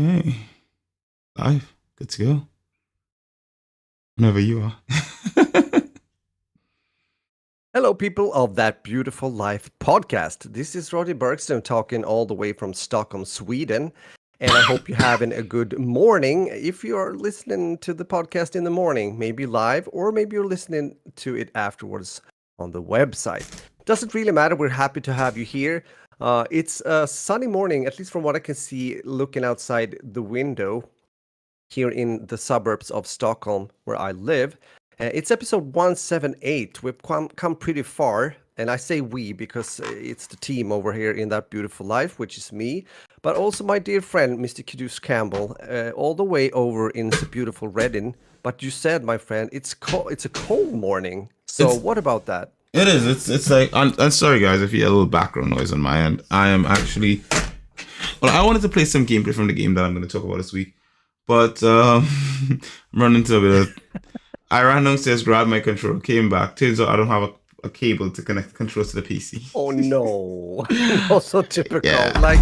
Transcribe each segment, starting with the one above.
Okay. Live. Good to go. Whenever you are. Hello, people of That Beautiful Life podcast. This is Roddy Bergström talking all the way from Stockholm, Sweden. And I hope you're having a good morning. If you are listening to the podcast in the morning, maybe live, or maybe you're listening to it afterwards on the website. Doesn't really matter. We're happy to have you here. It's a sunny morning, at least from what I can see looking outside the window here in the suburbs of Stockholm, where I live. It's episode 178. We've come pretty far. And I say we because it's the team over here in That Beautiful Life, which is me, but also my dear friend, Mr. Kidus Campbell, all the way over in the beautiful Reading. But you said, my friend, it's a cold morning. So what about that? It is. It's like I'm sorry guys if you hear a little background noise on my end. I am actually I wanted to play some gameplay from the game that I'm going to talk about this week, but I'm running into a bit of. I ran downstairs, grabbed my controller, came back. Turns out I don't have a cable to connect the controller to the PC. Oh no! Also typical. Yeah. Like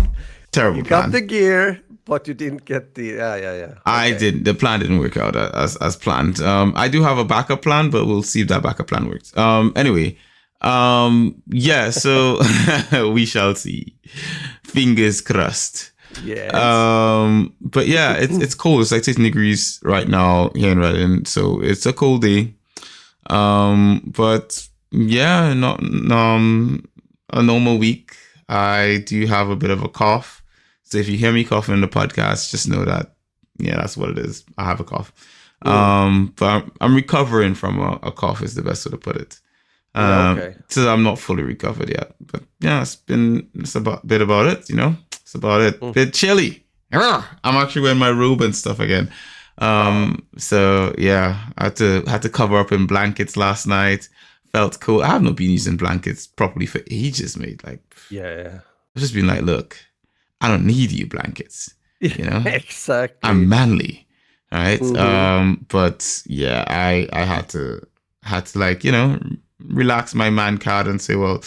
Terrible. You plan. got the gear, but you didn't get the yeah. Okay. I didn't. The plan didn't work out as planned. I do have a backup plan, but we'll see if that backup plan works. Anyway, yeah. So we shall see. Fingers crossed. Yeah. But yeah, it's cold. It's like 16 degrees right now here in Reading, so it's a cold day. But yeah, not a normal week. I do have a bit of a cough. So if you hear me coughing in the podcast, just know that, yeah, that's what it is. I have a cough. But I'm recovering from a cough is the best way to put it. Okay. So I'm not fully recovered yet. But yeah, it's a bit about it, you know? It's about it. Bit chilly. I'm actually wearing my robe and stuff again. So yeah, I had to cover up in blankets last night. Felt cool. I have not been using blankets properly for ages, mate. Like, Yeah. I've just been like, look, I don't need you blankets. You know? Exactly. I'm manly. All right. But yeah, I had to like, you know, relax my man card and say, well,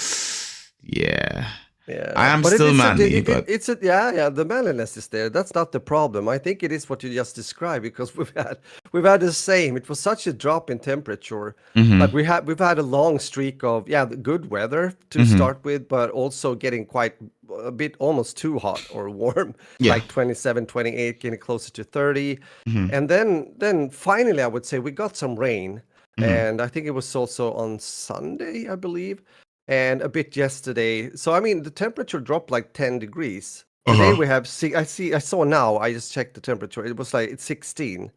yeah. Yeah, I am still manly, but the manliness is there. That's not the problem. I think it is what you just described because we've had the same. It was such a drop in temperature. Like we've had a long streak of the good weather to start with, but also getting quite a bit almost too hot or warm, like 27, 28, getting closer to 30. And then finally, I would say we got some rain, and I think it was also on Sunday, I believe. And a bit yesterday. So I mean, the temperature dropped like 10 degrees. Today we have I saw now. I just checked the temperature. It was like it's 16.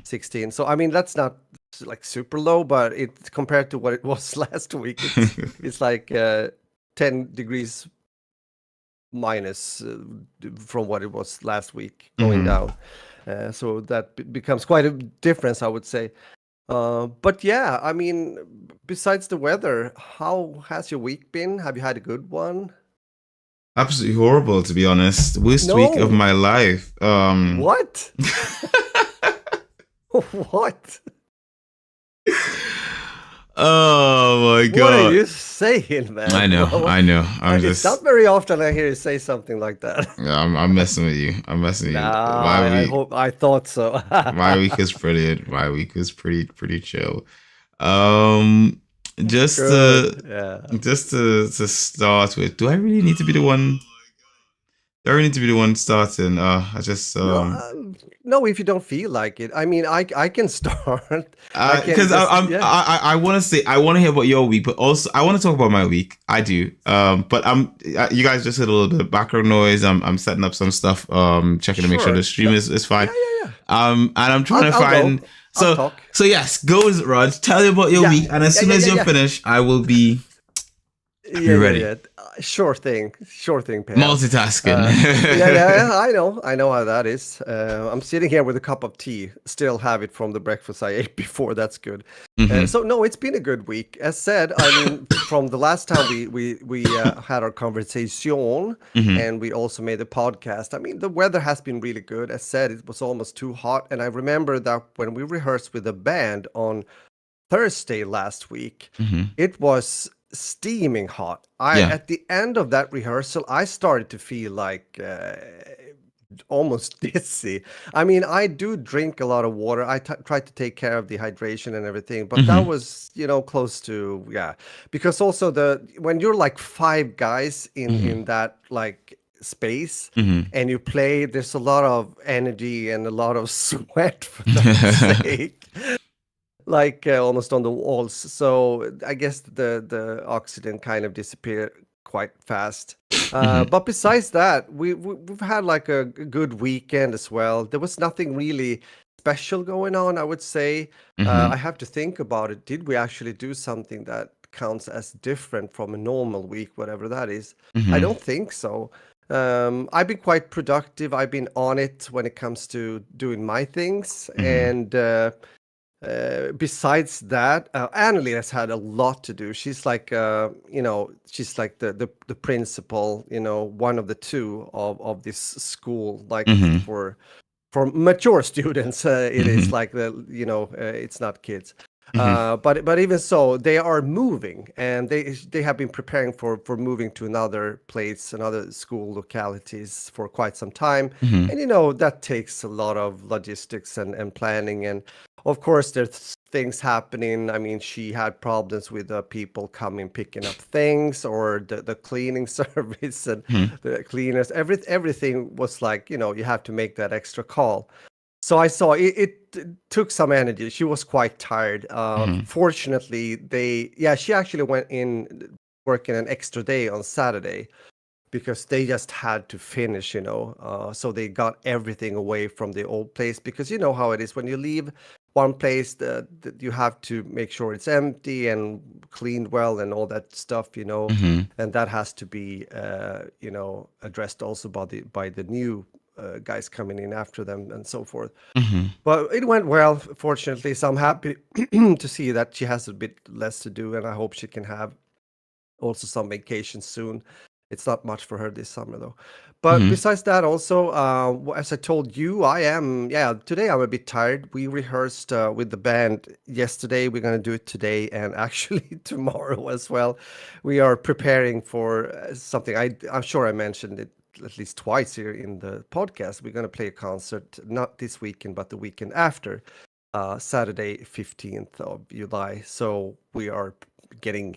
16. So I mean, that's not like super low, but it compared to what it was last week, it's like 10 degrees minus from what it was last week going down. So that becomes quite a difference, I would say. But yeah, I mean, besides the weather, how has your week been? Have you had a good one? Absolutely horrible, to be honest. Worst week of my life. What? What? Oh my god! What are you saying, man? I know. It's not very often I hear you say something like that. Yeah, I'm messing with you. Nah, I thought so. My week is brilliant. My week is pretty chill. Just to start with, do I really need to be the one? Do I really need to be the one starting? I just No, if you don't feel like it. I mean, I can start. Because I want to say I want to hear about your week, but also I want to talk about my week. I do. But you guys just heard a little bit of background noise. I'm setting up some stuff. Checking to make sure the stream is fine. Yeah. And I'm trying to find. So yes, go Rod. Tell me about your week, and as soon as you're finished, I will be ready. Yeah. Sure thing, Pam. Multitasking. I know how that is. I'm sitting here with a cup of tea. Still have it from the breakfast I ate before. That's good. So no, it's been a good week. As said, I mean, from the last time we had our conversation, and we also made a podcast. I mean, the weather has been really good. As said, it was almost too hot, and I remember that when we rehearsed with the band on Thursday last week, it was steaming hot. At the end of that rehearsal, I started to feel like almost dizzy. I mean, I do drink a lot of water. I try to take care of the hydration and everything, but that Mm-hmm. was, close to, yeah. Because also when you're like five guys in Mm-hmm. that like space Mm-hmm. and you play, there's a lot of energy and a lot of sweat for that sake. Like almost on the walls. So I guess the oxygen kind of disappeared quite fast. Mm-hmm. But besides that, we've had like a good weekend as well. There was nothing really special going on, I would say. Mm-hmm. I have to think about it. Did we actually do something that counts as different from a normal week, whatever that is? I Mm-hmm. don't think so. I've been quite productive. I've been on it when it comes to doing my things, Mm-hmm. and besides that, Annalie has had a lot to do. She's like, she's like the principal, one of the two of this school. Like Mm-hmm. for mature students, it is Mm-hmm. like it's not kids. Mm-hmm. But even so, they are moving, and they have been preparing for moving to another place, another school localities for quite some time, Mm-hmm. and that takes a lot of logistics and planning, and of course there's things happening. I mean, she had problems with people coming picking up things, or the cleaning service and the cleaners. Everything was like, you have to make that extra call. So I saw it took some energy. She was quite tired. Mm-hmm. Fortunately, she actually went in working an extra day on Saturday because they just had to finish, so they got everything away from the old place, because you know how it is when you leave one place, you have to make sure it's empty and cleaned well and all that stuff, Mm-hmm. and that has to be, addressed also by the new guys coming in after them and so forth. Mm-hmm. But it went well, fortunately. So I'm happy to see that she has a bit less to do, and I hope she can have also some vacation soon. It's not much for her this summer though. But Mm-hmm. besides that, also, as I told you, today I'm a bit tired. We rehearsed with the band yesterday. We're going to do it today and actually tomorrow as well. We are preparing for something. I'm sure I mentioned it at least twice here in the podcast. We're going to play a concert, not this weekend, but the weekend after, Saturday, 15th of July. So we are getting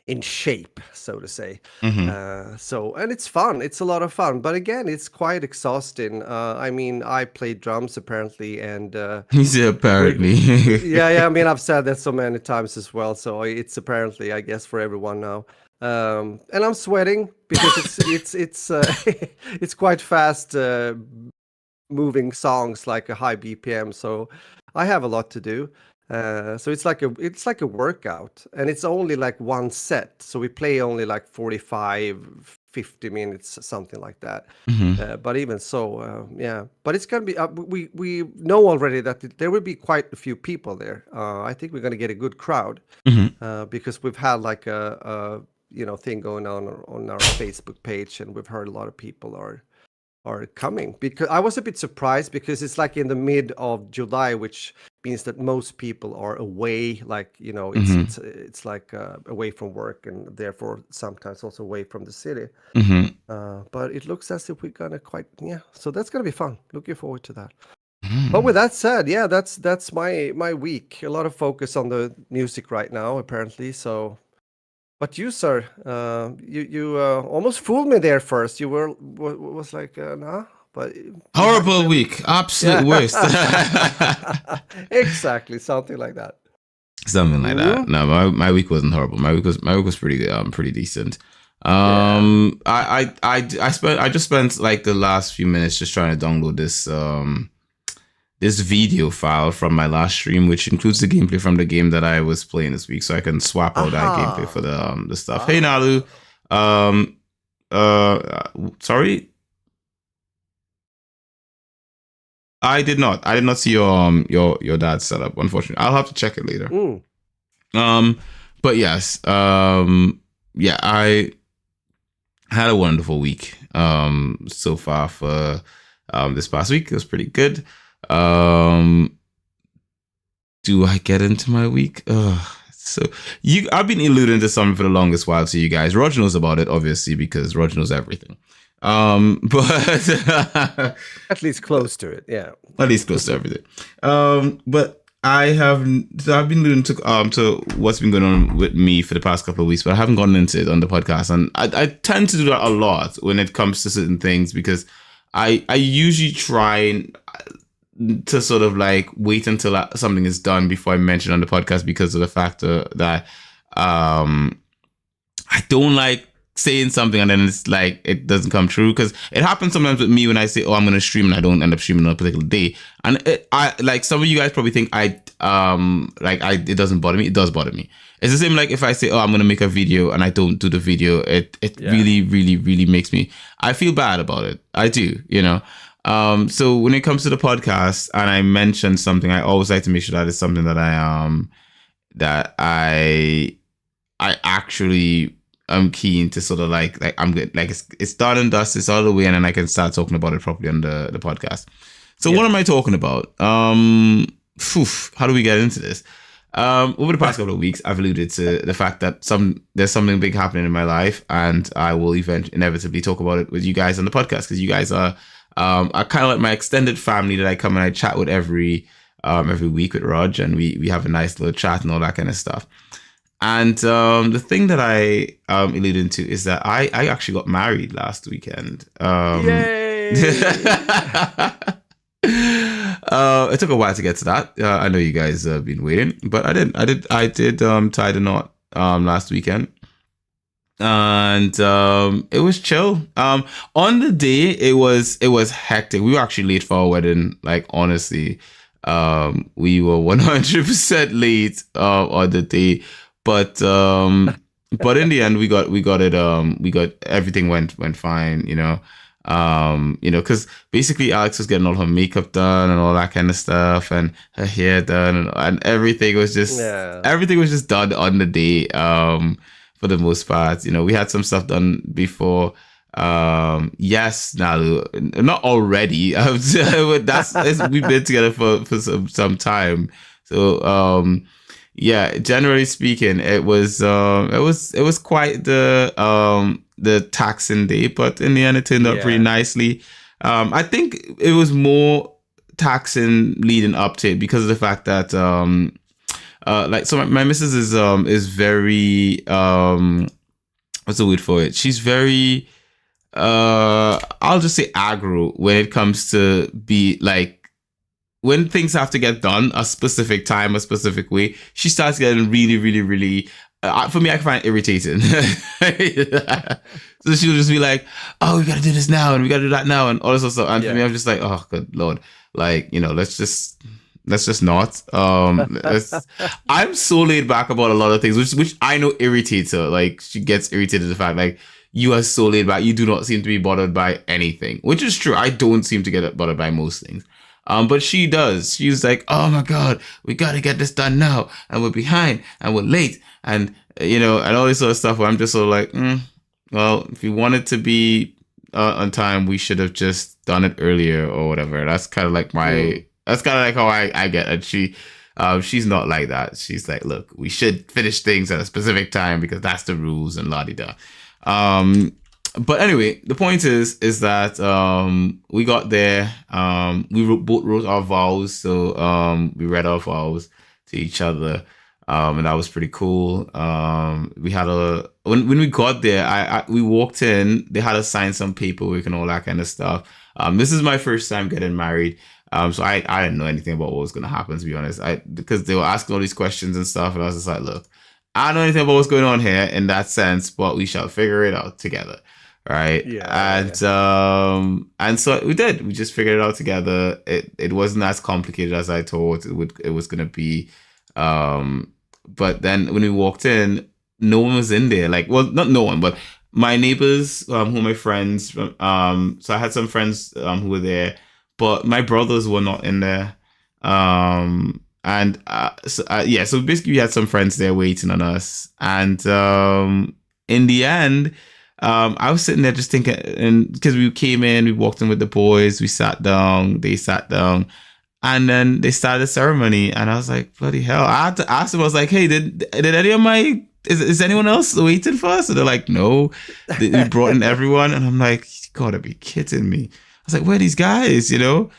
in shape, so to say. Mm-hmm. And it's fun. It's a lot of fun, but again, it's quite exhausting. I mean, I play drums apparently, and He said we, apparently. yeah. I mean, I've said that so many times as well. So it's apparently, I guess, for everyone now. And I'm sweating because it's it's quite fast moving songs, like a high BPM. So I have a lot to do. So it's like a workout, and it's only like one set. So we play only like 45, 50 minutes, something like that. Mm-hmm. But even so, yeah. But it's gonna be. We know already that there will be quite a few people there. I think we're gonna get a good crowd, Mm-hmm. because we've had like a thing going on our Facebook page, and we've heard a lot of people are coming. Because I was a bit surprised, because it's like in the mid of July, which means that most people are away, like, it's Mm-hmm. it's like away from work, and therefore sometimes also away from the city. Mm-hmm. But it looks as if we're gonna yeah, so that's gonna be fun. Looking forward to that. But with Mm-hmm. that said, yeah, that's my week. A lot of focus on the music right now, apparently. So, but you, sir, you almost fooled me there first. You was like, nah, but you had Horrible quite, week. Absolute yeah, worst. exactly, something like that. Something like that. Hmm. No, my week wasn't horrible. My week was pretty good. Pretty decent. Yeah. I just spent like the last few minutes just trying to download this video file from my last stream, which includes the gameplay from the game that I was playing this week, so I can swap out that gameplay for Aha. the stuff. Hey Nalu, Ah. um, sorry, I did not see your dad's setup. Unfortunately, I'll have to check it later. Mm. Um, but yes, yeah, I had a wonderful week. So far for this past week, it was pretty good. Do I get into my week? So I've been alluding to something for the longest while to you guys. Roger knows about it, obviously, because Roger knows everything. But At least close to it. Yeah. at least close to everything. But I've been alluding to what's been going on with me for the past couple of weeks, but I haven't gotten into it on the podcast, and I tend to do that a lot when it comes to certain things because I usually try to sort of like wait until something is done before I mention it on the podcast because of the factor that I don't like saying something and then it's like it doesn't come true, because it happens sometimes with me when I say, oh, I'm gonna stream, and I don't end up streaming on a particular day. And I like, some of you guys probably think it doesn't bother me. It does bother me. It's the same like if I say, oh, I'm gonna make a video and I don't do the video, it really, really, really makes me, I feel bad about it. I do, you know. So when it comes to the podcast and I mention something, I always like to make sure that it's something that I actually I'm keen to sort of like I'm good, like it's done and dust, it's all the way, and then I can start talking about it properly on the podcast. So what am I talking about? How do we get into this? Over the past couple of weeks, I've alluded to the fact that there's something big happening in my life, and I will inevitably talk about it with you guys on the podcast, because you guys are kind of like my extended family that I come and I chat with every week with Rog, and we have a nice little chat and all that kind of stuff. And the thing that I alluded to is that I actually got married last weekend. Yay! It took a while to get to that. I know you guys have been waiting, but I did tie the knot last weekend, and it was chill. On the day, it was hectic. We were actually late for our wedding. Like, honestly, we were 100% late on the day. But in the end we got it. Everything went fine, you know. Because basically Alex was getting all her makeup done and all that kind of stuff, and her hair done, and everything was just done on the day. For the most part, you know, we had some stuff done before. Yes, Nalu, not already. We've been together for some time, so yeah, generally speaking, it was quite the taxing day, but in the end it turned out pretty nicely. I think it was more taxing leading up to it because of the fact that so my missus is very what's the word for it? She's very I'll just say aggro when it comes to be like, when things have to get done a specific time, a specific way, she starts getting really, really, really, for me, I can find it irritating. So she'll just be like, oh, we got to do this now, and we got to do that now, and all this other stuff. And for me, I'm just like, oh, good Lord. Like, you know, let's just not. I'm so laid back about a lot of things, which I know irritates her. Like, she gets irritated at the fact, like, you are so laid back. You do not seem to be bothered by anything, which is true. I don't seem to get bothered by most things. But she does. She's like, oh my God, we got to get this done now. And we're behind and we're late. And, you know, and all this sort of stuff where I'm just sort of like, well, if we wanted to be on time, we should have just done it earlier or whatever. That's kind of like that's kind of like how I get it. She's not like that. She's like, look, we should finish things at a specific time because that's the rules and la-di-da. But anyway, the point is that we got there. We both wrote our vows, so we read our vows to each other, and that was pretty cool. We had when we got there, we walked in. They had us sign some paperwork and all that kind of stuff. This is my first time getting married, so I didn't know anything about what was going to happen, to be honest. Because they were asking all these questions and stuff, and I was just like, look, I don't know anything about what's going on here in that sense, but we shall figure it out together. Right. And so we did. We just figured it out together. It wasn't as complicated as I thought it was gonna be. But then when we walked in, no one was in there. Like, well, not no one, but my neighbors, who are my friends. So I had some friends who were there, but my brothers were not in there. So basically we had some friends there waiting on us, and in the end, I was sitting there just thinking, and because we came in, we walked in with the boys, we sat down, they sat down, and then they started the ceremony, and I was like, bloody hell. I had to ask them, I was like, hey, did any of is anyone else waiting for us? And they're like, no, they brought in everyone, and I'm like, gotta be kidding me. I was like, where are these guys, you know?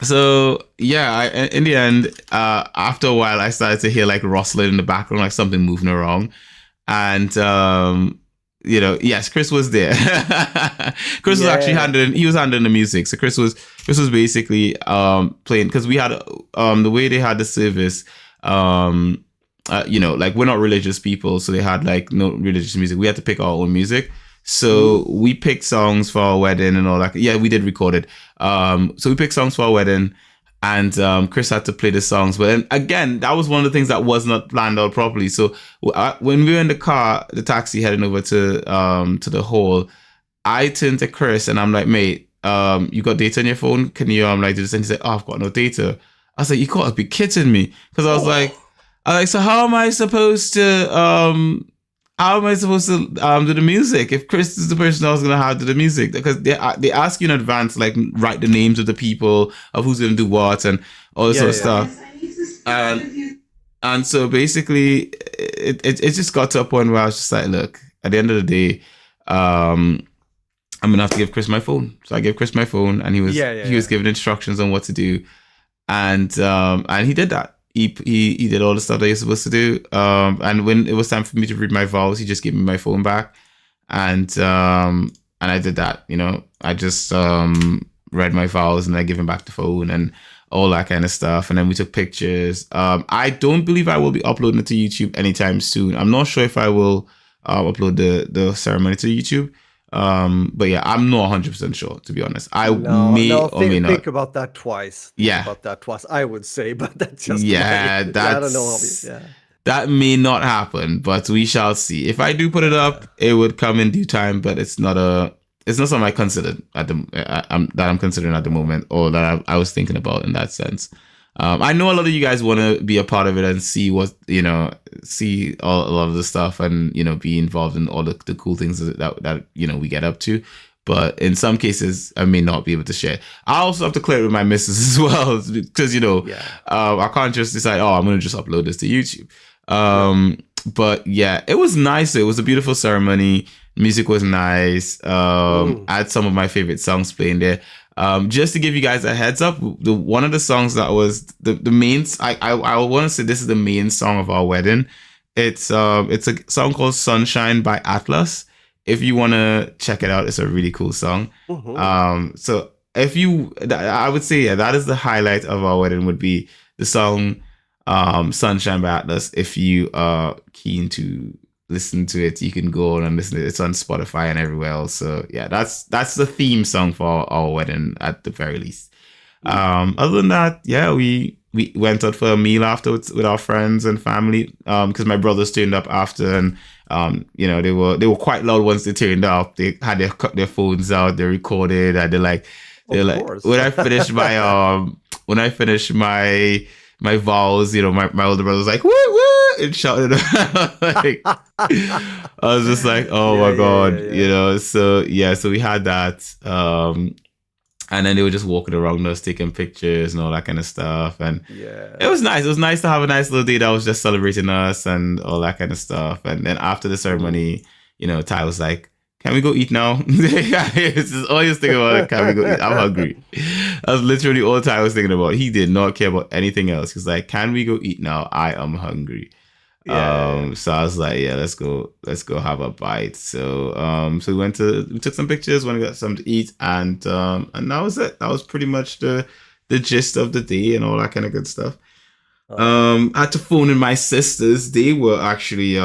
So yeah, in the end, after a while, I started to hear like rustling in the background, like something moving around, and you know, yes, Chris was there. Chris was actually handling the music. So Chris was basically playing, because we had the way they had the service. You know, like we're not religious people, so they had like no religious music. We had to pick our own music. So we picked songs for our wedding and all that. Yeah, we did record it. So we picked songs for our wedding, and Chris had to play the songs. But then again, that was one of the things that was not planned out properly. So when we were in the car, the taxi heading over to the hall, I turned to Chris and I'm like, mate, you got data on your phone? Can you like do this? And he said, oh, I've got no data. I was like, you gotta be kidding me, because I was like, so how am I supposed to do the music if Chris is the person I was gonna have do the music? Because they ask you in advance, like write the names of the people, of who's gonna do what and all this sort of stuff. And so basically it just got to a point where I was just like, look, at the end of the day, I'm gonna have to give Chris my phone. So I gave Chris my phone, and he was giving instructions on what to do, and he did that. He did all the stuff that you're supposed to do. And when it was time for me to read my vows, he just gave me my phone back. And I did that, you know. I just read my vows and I gave him back the phone and all that kind of stuff. And then we took pictures. I don't believe I will be uploading it to YouTube anytime soon. I'm not sure if I will upload the ceremony to YouTube. But yeah, I'm not 100% sure, to be honest. I may or may not. Think about that twice. I would say, but that's just I don't know. That may not happen, but we shall see. If I do put it up, it would come in due time. But it's not something I considered that I'm considering at the moment, or that I was thinking about in that sense. I know a lot of you guys want to be a part of it and see what, you know, see a lot of the stuff and, you know, be involved in all the cool things that you know, we get up to. But in some cases, I may not be able to share. I also have to clear it with my missus as well, because, you know, I can't just decide, I'm going to just upload this to YouTube. But yeah, it was nice. It was a beautiful ceremony. Music was nice. I had some of my favorite songs playing there. Just to give you guys a heads up, one of the songs that was the main, I want to say this is the main song of our wedding. It's a song called Sunshine by Atlas. If you want to check it out, it's a really cool song. So I would say, that is the highlight of our wedding, would be the song Sunshine by Atlas. If you are keen to listen to it, you can go on and listen to it. It's on Spotify and everywhere else. So yeah, that's the theme song for our wedding at the very least. Other than that, yeah, we went out for a meal afterwards with our friends and family, because my brothers turned up after, and you know, they were quite loud once they turned up. They had their phones out, they recorded, and they're like when I finished my vows, you know, my older brother was like, woo woo, and shouted. Like, I was just like, oh my god, you know. So yeah, so we had that, and then they were just walking around us, taking pictures and all that kind of stuff, and it was nice. It was nice to have a nice little day that was just celebrating us and all that kind of stuff. And then after the ceremony, you know, Ty was like, can we go eat now? It's just all he was thinking about, can we go eat? I'm hungry. That was literally all Ty was thinking about. He did not care about anything else. He's like, can we go eat now? I am hungry. So I was like, yeah, let's go have a bite. So we took some pictures, went and got something to eat, and that was it. That was pretty much the gist of the day and all that kind of good stuff. I had to phone in my sisters. They were actually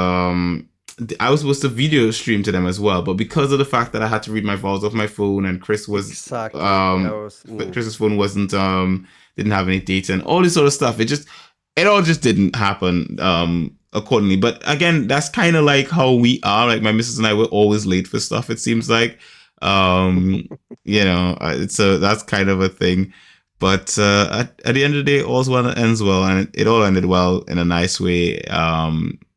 I was supposed to video stream to them as well, but because of the fact that I had to read my vows off my phone, and Chris was Chris's phone wasn't didn't have any data and all this sort of stuff, it all just didn't happen accordingly. But again, that's kind of like how we are. Like my missus and I were always late for stuff, it seems like. You know, that's kind of a thing. But at the end of the day, all's well that ends well, and it all ended well in a nice way.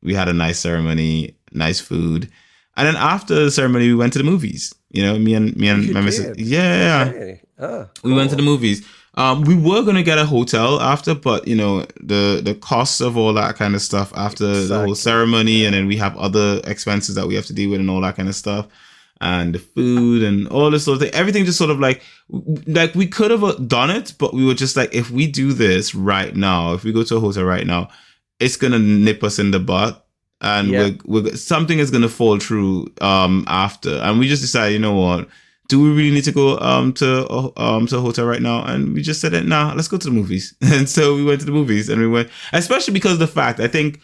We had a nice ceremony, nice food, and then after the ceremony, we went to the movies. You know, me and my missus. Yeah, okay. Cool. We went to the movies. We were gonna get a hotel after, but you know, the costs of all that kind of stuff after the whole ceremony, and then we have other expenses that we have to deal with and all that kind of stuff. and the food and all this sort of thing. Everything just sort of like we could have done it, but we were just like, if we do this right now, if we go to a hotel right now, it's gonna nip us in the butt, and we're something is gonna fall through after. And we just decided, you know what? Do we really need to go to a hotel right now? And we just said, nah, let's go to the movies. And so we went to the movies, and we went, especially because of the fact, I think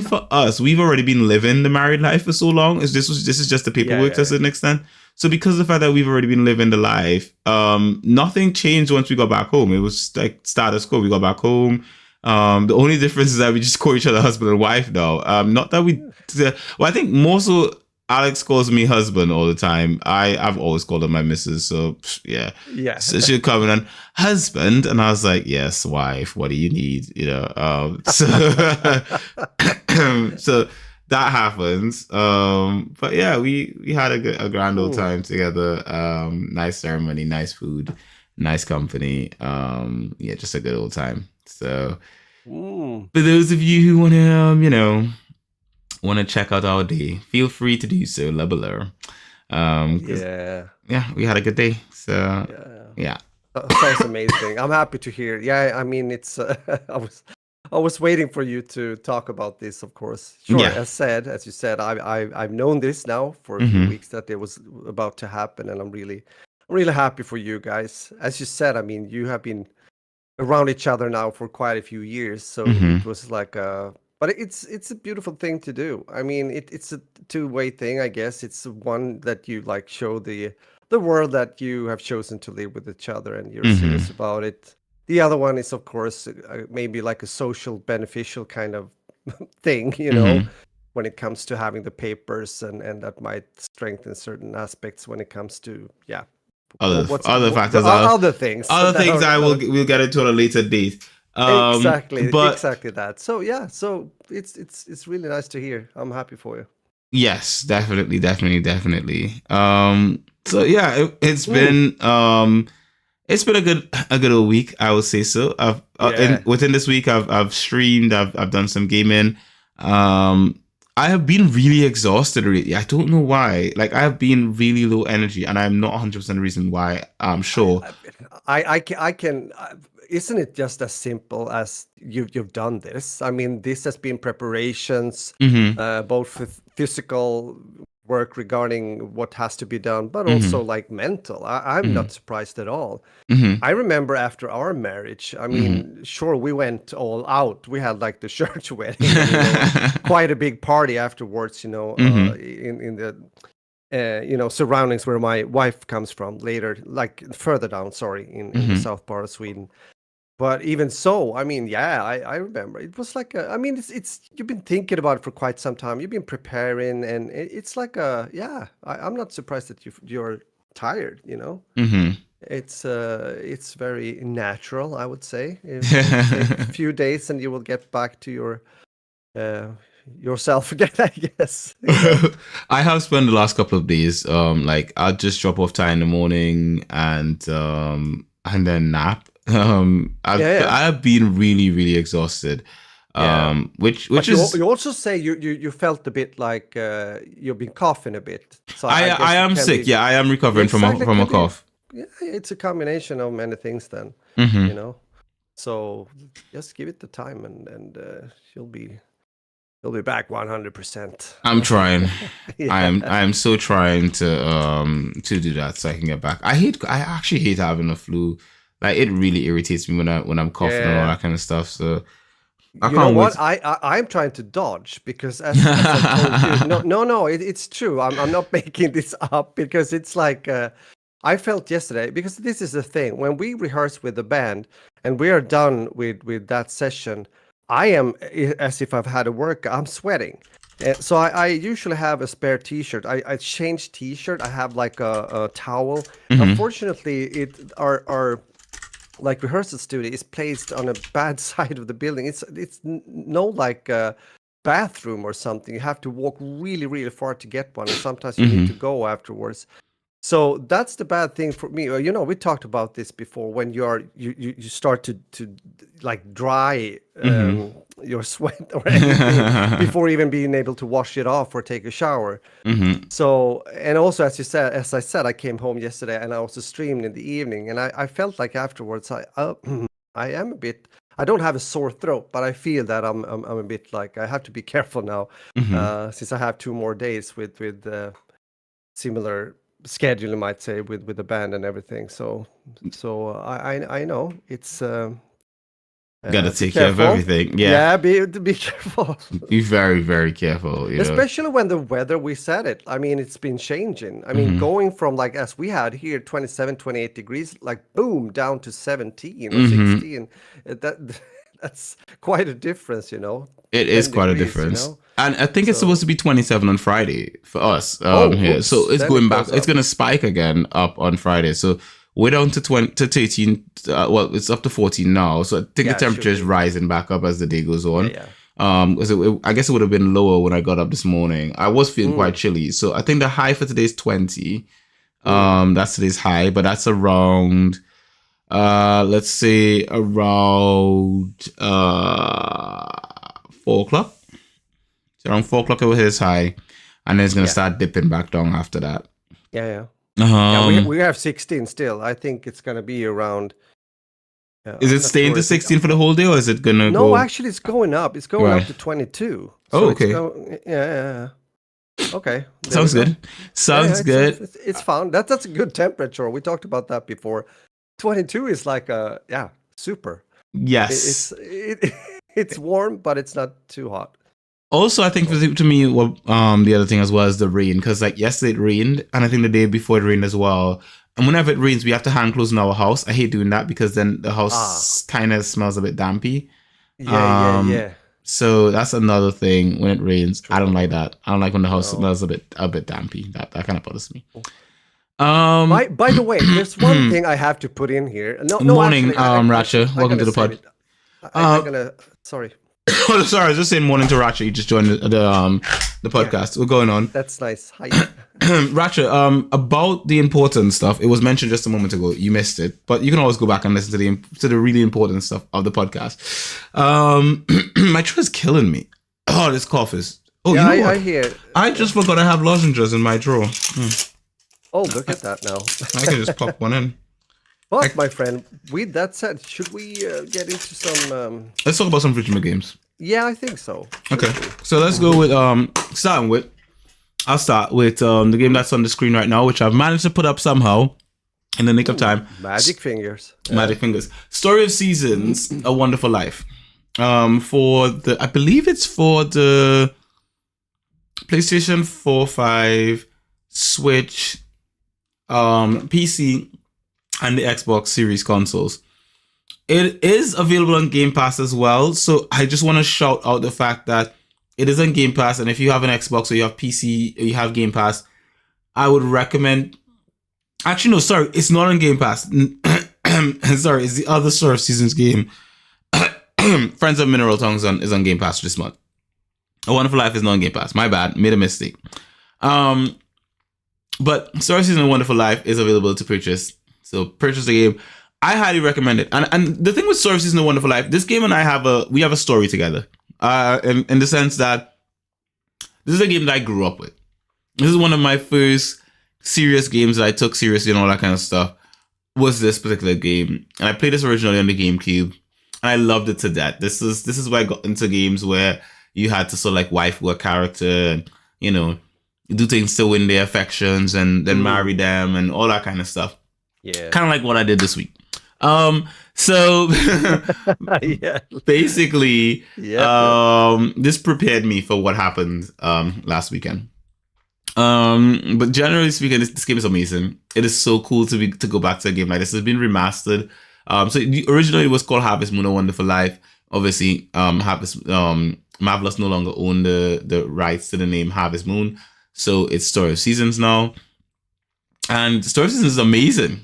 for us, we've already been living the married life for so long. This is just the paperwork to a certain extent. So because of the fact that we've already been living the life, nothing changed once we got back home. It was like status quo. We got back home. The only difference is that we just call each other husband and wife now. Not that we, well, I think more so Alex calls me husband all the time. I've always called her my missus. So yeah. So she'd come in and husband, and I was like, yes, wife. What do you need? You know. So so that happens. But yeah, we had a grand old time together. Nice ceremony, nice food, nice company. Yeah, just a good old time. So for those of you who want to, want to check out our day, feel free to do so. La below. Yeah, we had a good day. So yeah. Sounds amazing. I'm happy to hear. Yeah, I mean, it's I was waiting for you to talk about this, of course. Sure, as you said, I've known this now for a few weeks that it was about to happen, and I'm really happy for you guys. As you said, I mean, you have been around each other now for quite a few years, so it was like but it's a beautiful thing to do. I mean, it's a two-way thing, I guess. It's one that you like show the world that you have chosen to live with each other and you're serious about it. The other one is, of course, maybe like a social beneficial kind of thing, when it comes to having the papers, and that might strengthen certain aspects when it comes to other factors, other things we'll get into at a later date. Exactly that. So so it's really nice to hear. I'm happy for you. Yes, definitely. So yeah, it's been a good old week, I would say so. I've within this week I've streamed, I've done some gaming. I have been really exhausted really. I don't know why. Like, I have been really low energy, and I'm not 100% the reason why, I'm sure. I can isn't it just as simple as you've done this? I mean, this has been preparations, both for physical work regarding what has to be done, but also like mental. I'm not surprised at all. I remember after our marriage, I mean, sure, we went all out. We had like the church wedding, quite a big party afterwards, in the surroundings where my wife comes from later, like further down, in the south part of Sweden. But even so, I mean, I remember it was like I mean, it's you've been thinking about it for quite some time. You've been preparing, and it's like I'm not surprised that you're tired. It's very natural, I would say. It will take a few days, and you will get back to your yourself again, I guess. I have spent the last couple of days, like I'll just drop off Ty in the morning and then nap. I've been really, really exhausted. Which is you also say you felt a bit like you've been coughing a bit. So I am sick. I am recovering from a cough. It's a combination of many things then. So just give it the time, and you'll be back 100%. I'm trying. I am so trying to do that so I can get back. I actually hate having a flu. Like, it really irritates me when I'm coughing and all that kind of stuff. So you know what? I'm trying to dodge, because as I told you, no, it's true. I'm not making this up, because it's like I felt yesterday, because this is the thing. When we rehearse with the band and we are done with that session, I am as if I've had a workout. I'm sweating. So I usually have a spare t-shirt. I change t-shirt. I have like a towel. Unfortunately, our like rehearsal studio is placed on a bad side of the building. It's no like bathroom or something. You have to walk really, really far to get one, and sometimes you need to go afterwards. So that's the bad thing for me. You know, we talked about this before. When you start to like dry your sweat or anything before even being able to wash it off or take a shower. So, and also as I said, I came home yesterday and I also streamed in the evening, and I felt like afterwards I am a bit. I don't have a sore throat, but I feel that I'm a bit like I have to be careful now, since I have 2 more days with similar schedule, you might say, with the band and everything. So I know it's Gotta be take care of careful. everything. Yeah. Yeah, be careful. Be very, very careful. You know. Especially when the weather, we said it. I mean, it's been changing. I mean, going from like as we had here 27, 28 degrees, like boom, down to 17 or 16. That's quite a difference, you know. It 10 is quite a degrees, difference. you know? And I think it's supposed to be 27 on Friday for us here. Oops, So it's then going it back. goes It's up. going to spike again up on Friday. So we're down to 13. Well, it's up to 14 now. So I think Yeah, the it temperature should is be. rising back up as the day goes on. Yeah. I guess it would have been lower when I got up this morning. I was feeling quite chilly. So I think the high for today is 20. That's today's high, but that's around let's say around 4 o'clock. So around 4 o'clock it will hit its high, and then it's gonna start dipping back down after that. Yeah. Um, We have 16 still. I think it's gonna be around. is I'm it not staying sure to if 16 for the whole day, or is it gonna No, go? actually, it's going up. It's going up Right. to 22. Oh, It's okay. yeah. Okay. There Sounds we go. good. Sounds good. It's fine. That's a good temperature. We talked about that before. 22 is like super. Yes. It's warm, but it's not too hot. Also, I think to me, well, the other thing as well is the rain, because like yesterday it rained, and I think the day before it rained as well. And whenever it rains, we have to hang close in our house. I hate doing that because then the house kind of smells a bit dampy. Yeah. So that's another thing when it rains. I don't like that. I don't like when the house smells a bit dampy. That kind of bothers me. By the way, there's one thing I have to put in here. No, morning, actually, Ratcha. Welcome to the pod. I'm gonna. Sorry. Oh, sorry, I was just saying morning to Ratcha. You just joined the podcast. What's going on? That's nice. Hi. Ratcha, about the important stuff, it was mentioned just a moment ago. You missed it, but you can always go back and listen to the really important stuff of the podcast. My throat is killing me. Oh, this cough is. Oh, Yeah, you know what? I hear. I just forgot I have lozenges in my drawer. Oh, look at that now. I can just pop one in. But my friend, with that said, should we get into some? Let's talk about some Virginia games. Yeah, I think so. Okay, so let's go with I'll start with the game that's on the screen right now, which I've managed to put up somehow in the nick of time. Magic fingers. Magic fingers. Story of Seasons: A Wonderful Life. I believe it's for the PlayStation 4, 5, Switch, PC, and the Xbox Series consoles. It is available on Game Pass as well. So I just want to shout out the fact that it is on Game Pass, and if you have an Xbox or you have PC or you have Game Pass, I would recommend. Actually, no, sorry, it's not on Game Pass. Sorry, it's the other Story of Seasons game. Friends of Mineral Tongues is on Game Pass this month. A Wonderful Life is not on Game Pass. My bad, made a mistake. But Story of Seasons: A Wonderful Life is available to purchase. So purchase the game. I highly recommend it. And the thing with Story of Seasons: A Wonderful Life, this game and I have a story together. In the sense that this is a game that I grew up with. This is one of my first serious games that I took seriously and all that kind of stuff. Was this particular game, and I played this originally on the GameCube, and I loved it to death. This is where I got into games where you had to sort of like waifu a character and do things to win their affections and then marry them and all that kind of stuff. Yeah. Kind of like what I did this week. So Yeah. basically, Yeah. this prepared me for what happened last weekend. But generally speaking, this game is amazing. It is so cool to go back to a game like this. It's been remastered. So originally it was called Harvest Moon: A Wonderful Life. Obviously, Marvelous no longer own the rights to the name Harvest Moon, so it's Story of Seasons now. And Story of Seasons is amazing.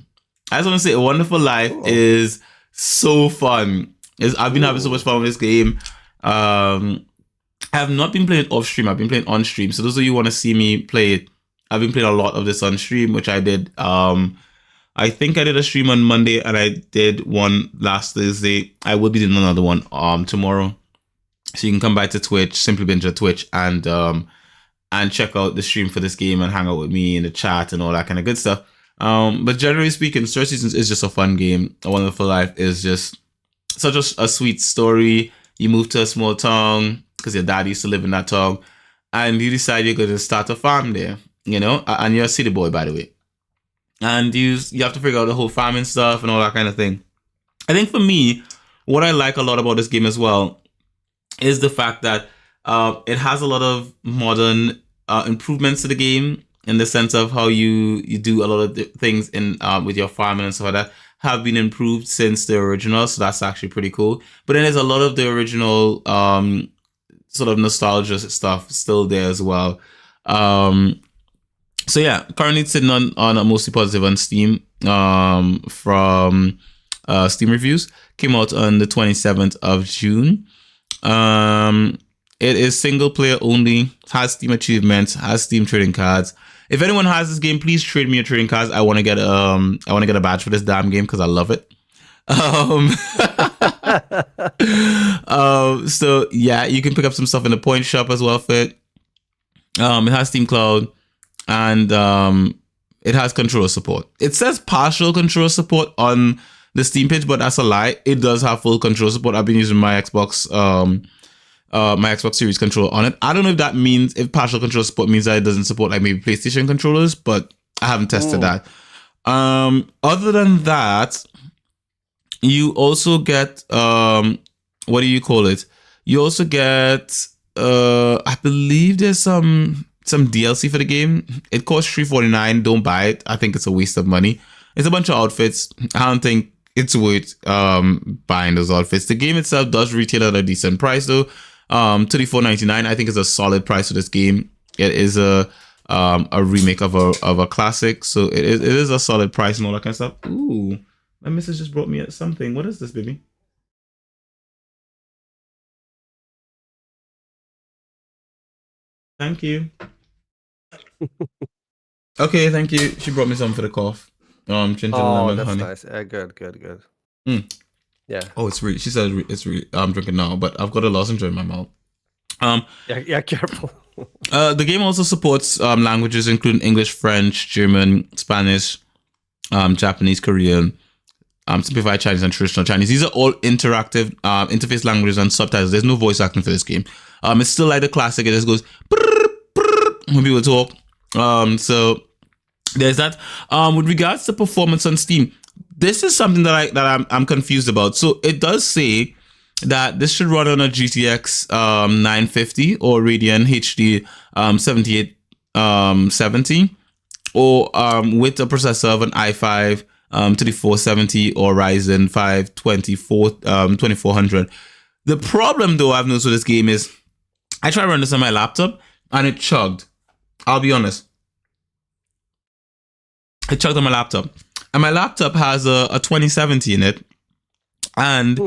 I just want to say, A Wonderful Life is so fun. I've been having so much fun with this game. I have not been playing off stream. I've been playing on stream. So those of you who want to see me play it, I've been playing a lot of this on stream, which I did. I think I did a stream on Monday, and I did one last Thursday. I will be doing another one tomorrow. So you can come by to Twitch, Simply Binge at Twitch, and check out the stream for this game and hang out with me in the chat and all that kind of good stuff. But generally speaking, Star Seasons is just a fun game. A Wonderful Life is just such a sweet story. You move to a small town because your dad used to live in that town, and you decide you're going to start a farm there, and you're a city boy, by the way. And you have to figure out the whole farming stuff and all that kind of thing. I think for me, what I like a lot about this game as well is the fact that it has a lot of modern improvements to the game, in the sense of how you do a lot of things in with your farming and stuff like that have been improved since the original. So that's actually pretty cool. But then there's a lot of the original sort of nostalgia stuff still there as well. So yeah, currently it's sitting on a mostly positive on Steam from Steam reviews. Came out on the 27th of June. It is single player only, has Steam achievements, has Steam trading cards. If anyone has this game, please trade me your trading cards. I want to get a badge for this damn game because I love it. So yeah, you can pick up some stuff in the point shop as well for it. It has Steam Cloud, and it has controller support. It says partial controller support on the Steam page, but that's a lie. It does have full controller support. I've been using my Xbox Series controller on it. I don't know if that means, if partial controller support means that it doesn't support like maybe PlayStation controllers, but I haven't tested that. Other than that, you also get what do you call it? You also get I believe there's some DLC for the game. It costs $3.49. Don't buy it. I think it's a waste of money. It's a bunch of outfits. I don't think it's worth buying those outfits. The game itself does retail at a decent price though. $34.99 I think is a solid price for this game. It is a remake of a classic, so it is a solid price and all that kind of stuff. Ooh, my missus just brought me something. What is this, baby? Thank you. Okay, thank you. She brought me some for the cough. Ginger lemon that's honey. nice. Good. Yeah. Oh, it's really. She said it's really. I'm drinking now, but I've got a lozenge in my mouth. Yeah. Careful. The game also supports languages including English, French, German, Spanish, Japanese, Korean, simplified Chinese, and traditional Chinese. These are all interactive interface languages and subtitles. There's no voice acting for this game. It's still like the classic. It just goes when people talk. So there's that. With regards to performance on Steam, this is something that I'm confused about. So it does say that this should run on a GTX 950 or Radeon HD 7870, or with a processor of an i5 3470 or Ryzen 5 2400. The problem though I've noticed with this game is I tried to run this on my laptop and it chugged. I'll be honest. It chugged on my laptop. And my laptop has a 2070 in it. And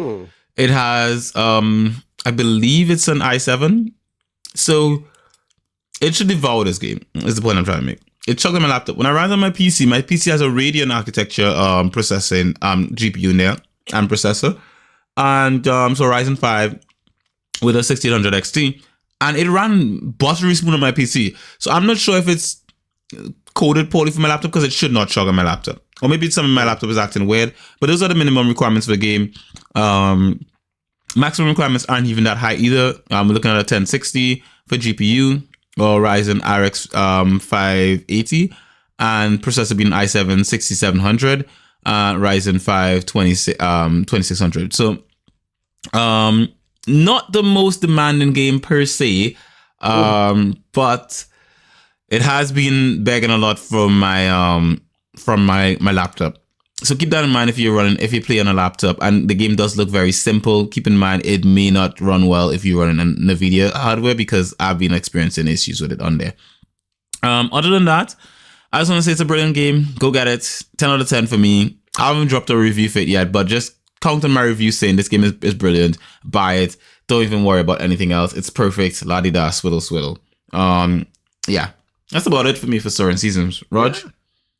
it has, I believe it's an i7. So it should devour this game, is the point I'm trying to make. It chugged on my laptop. When I ran it on my PC has a Radeon architecture processing GPU in there and processor. And so Ryzen 5 with a 1600 XT. And it ran buttery smooth on my PC. So I'm not sure if it's coded poorly for my laptop, because it should not chug on my laptop. Or maybe it's something my laptop is acting weird. But those are the minimum requirements for the game. Maximum requirements aren't even that high either. We're looking at a 1060 for GPU or Ryzen RX 580. And processor being i7 6700. Ryzen 5 2600. So not the most demanding game per se. But it has been begging a lot from my laptop. So keep that in mind if you play on a laptop and the game does look very simple. Keep in mind it may not run well if you're running on NVIDIA hardware, because I've been experiencing issues with it on there. Other than that, I just want to say it's a brilliant game. Go get it. 10 out of 10 for me. I haven't dropped a review for it yet, but just count on my review saying this game is brilliant. Buy it. Don't even worry about anything else. It's perfect. La-di-da, swiddle, swiddle. Yeah. That's about it for me for story and seasons. Raj?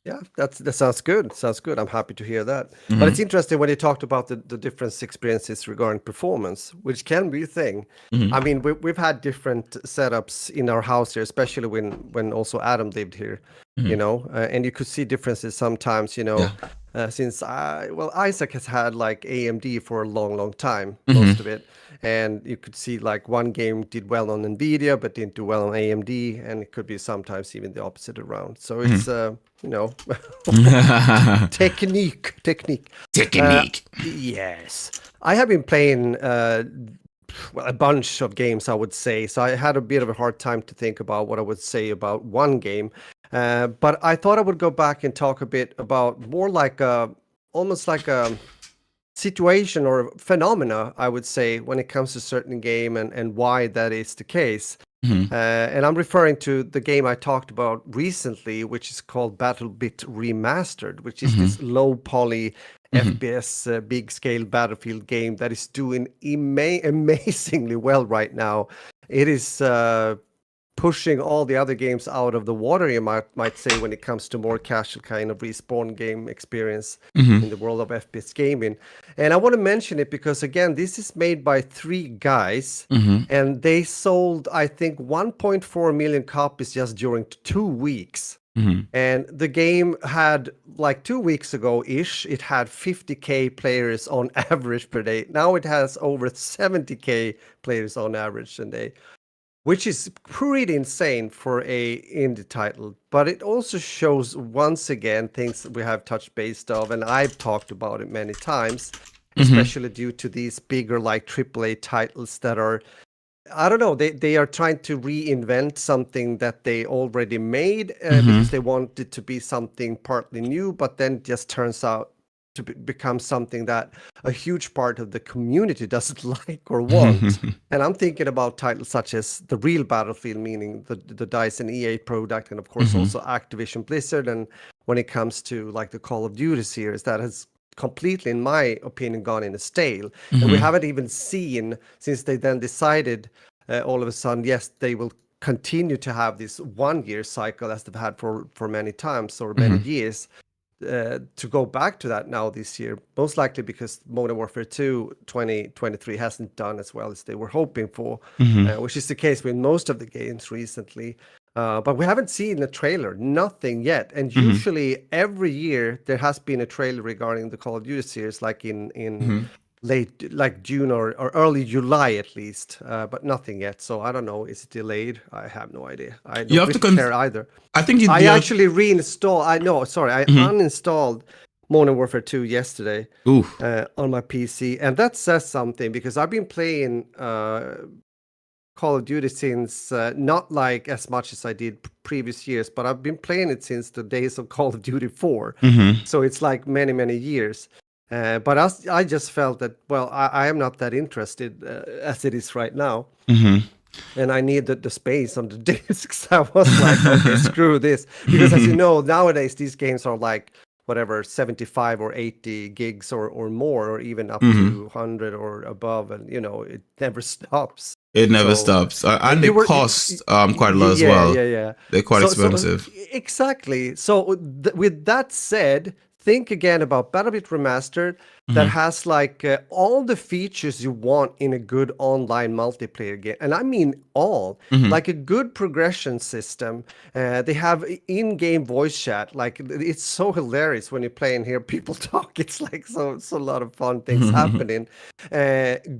Yeah, that sounds good. Sounds good. I'm happy to hear that. But it's Mm-hmm. interesting when you talked about the different experiences regarding performance, which can be a thing. Mm-hmm. I mean, we've had different setups in our house here, especially when also Adam lived here, Mm-hmm. and you could see differences sometimes, Yeah. since Isaac has had like AMD for a long, long time, most Mm-hmm. of it, and you could see like one game did well on Nvidia but didn't do well on AMD, and it could be sometimes even the opposite around. So it's you know, technique. Uh, Technique. yes, I have been playing well, a bunch of games, I would say. So I had a bit of a hard time to think about what I would say about one game. But I thought I would go back and talk a bit about more like almost like a situation or phenomena, I would say, when it comes to certain game and why that is the case. Mm-hmm. And I'm referring to the game I talked about recently, which is called Battlebit Remastered, which is Mm-hmm. this low poly Mm-hmm. FPS big scale battlefield game that is doing amazingly well right now. It is pushing all the other games out of the water, you might say, when it comes to more casual kind of respawn game experience Mm-hmm. in the world of FPS gaming. And I want to mention it because again, this is made by three guys, Mm-hmm. and they sold, I think, 1.4 million copies just during 2 weeks. Mm-hmm. And the game had, like 2 weeks ago ish, it had 50K players on average per day. Now it has over 70K players on average a day, which is pretty insane for a indie title. But it also shows once again things we have touched base of, and I've talked about it many times, Mm-hmm. especially due to these bigger like AAA titles that are, I don't know, they are trying to reinvent something that they already made because they want it to be something partly new, but then just turns out to become something that a huge part of the community doesn't like or want. Mm-hmm. And I'm thinking about titles such as the real Battlefield, meaning the DICE and EA product, and of course Mm-hmm. also Activision Blizzard. And when it comes to like the Call of Duty series, that has completely, in my opinion, gone in a stale. And we Mm-hmm. haven't even seen, since they then decided all of a sudden, yes, they will continue to have this 1 year cycle as they've had for many times or many Mm-hmm. years, to go back to that now this year, most likely because Modern Warfare 2 2023 hasn't done as well as they were hoping for, Mm-hmm. which is the case with most of the games recently. But we haven't seen a trailer, nothing yet. And Mm-hmm. usually every year there has been a trailer regarding the Call of Duty series, like in Mm-hmm. late, like June or early July at least, but nothing yet. So I don't know. Is it delayed? I have no idea. I You don't have to really care either. I think I you have. actually reinstalled. I know. Sorry, I Mm-hmm. uninstalled Modern Warfare 2 yesterday Ooh. on my PC, and that says something because I've been playing Call of Duty since not like as much as I did previous years, but I've been playing it since the days of Call of Duty 4. Mm-hmm. So it's like many years. But I just felt that, well, I am not that interested as it is right now. Mm-hmm. And I needed the space on the discs. I was like, okay, screw this. Because as you know, nowadays these games are like whatever, 75 or 80 gigs or more, or even up Mm-hmm. to 100 or above. And, it never stops. It never So stops, and they you were, cost quite a lot as yeah, well. yeah, yeah. They're quite So expensive. exactly. So with that said, think again about Battlebit Remastered that Mm-hmm. has like all the features you want in a good online multiplayer game, and I mean all. Mm-hmm. Like a good progression system. They have in-game voice chat. Like it's so hilarious when you play and hear people talk. It's like so a lot of fun things happening.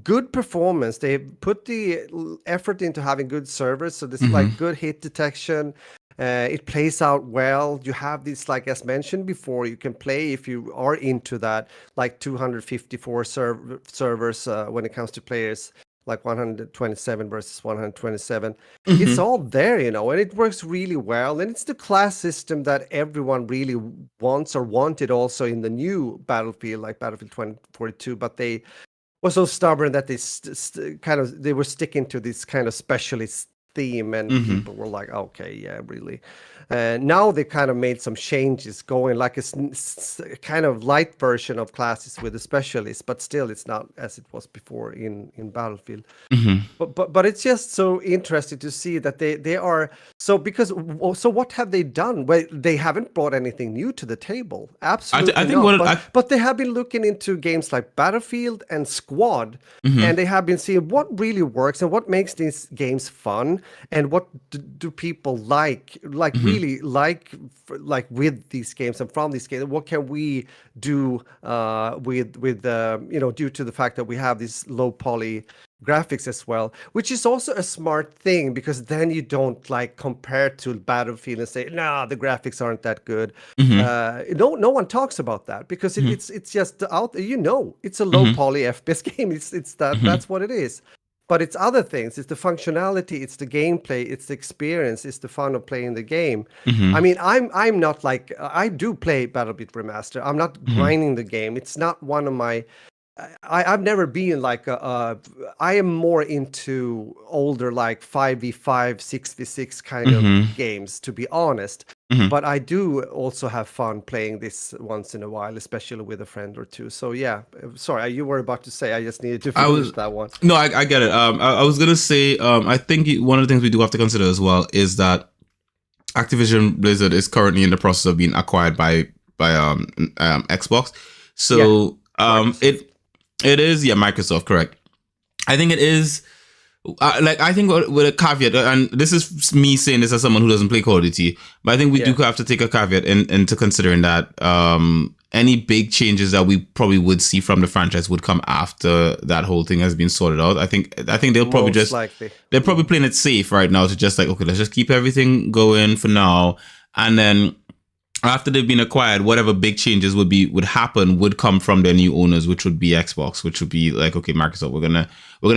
Good performance. They put the effort into having good servers, so this Mm-hmm. like good hit detection. It plays out well. You have this, like as mentioned before, you can play if you are into that, like 254 servers when it comes to players, like 127 versus 127. It's Mm-hmm. all there, and it works really well. And it's the class system that everyone really wants or wanted also in the new Battlefield, like Battlefield 2042. But they were so stubborn that they were sticking to this kind of specialist theme, and Mm-hmm. people were like, okay, yeah, really. Now they kind of made some changes, going like a kind of light version of classes with a specialist, but still it's not as it was before in Battlefield. But it's just so interesting to see that they are so, because so what have they done? Well, they haven't brought anything new to the table. Absolutely I think not. But they have been looking into games like Battlefield and Squad, and they have been seeing what really works and what makes these games fun, and what do people really like with these games and from these games. What can we do with due to the fact that we have these low poly graphics as well, which is also a smart thing, because then you don't like compare to Battlefield and say, nah, the graphics aren't that good. No one talks about that, because it's just out there, it's a low poly FPS game. That's what it is. But it's other things. It's the functionality, it's the gameplay, it's the experience, it's the fun of playing the game. I mean, I'm not like, I do play Battlebit Remastered. I'm not grinding the game. It's not one of my. I've never been like I am more into older like 5v5, 6v6 kind of games, to be honest. But I do also have fun playing this once in a while, especially with a friend or two. So yeah, sorry, you were about to say. I just needed to finish that one. No, I get it. I was gonna say, I think one of the things we do have to consider as well is that Activision Blizzard is currently in the process of being acquired by Xbox. So it is, Microsoft, correct. I think it is, I think with a caveat, and this is me saying this as someone who doesn't play Call of Duty, but I think we do have to take a caveat into considering that any big changes that we probably would see from the franchise would come after that whole thing has been sorted out. I think they'll probably they're probably playing it safe right now to just like, okay, let's just keep everything going for now, and then after they've been acquired, whatever big changes would come from their new owners, which would be Xbox, which would be like, okay, Microsoft, we're gonna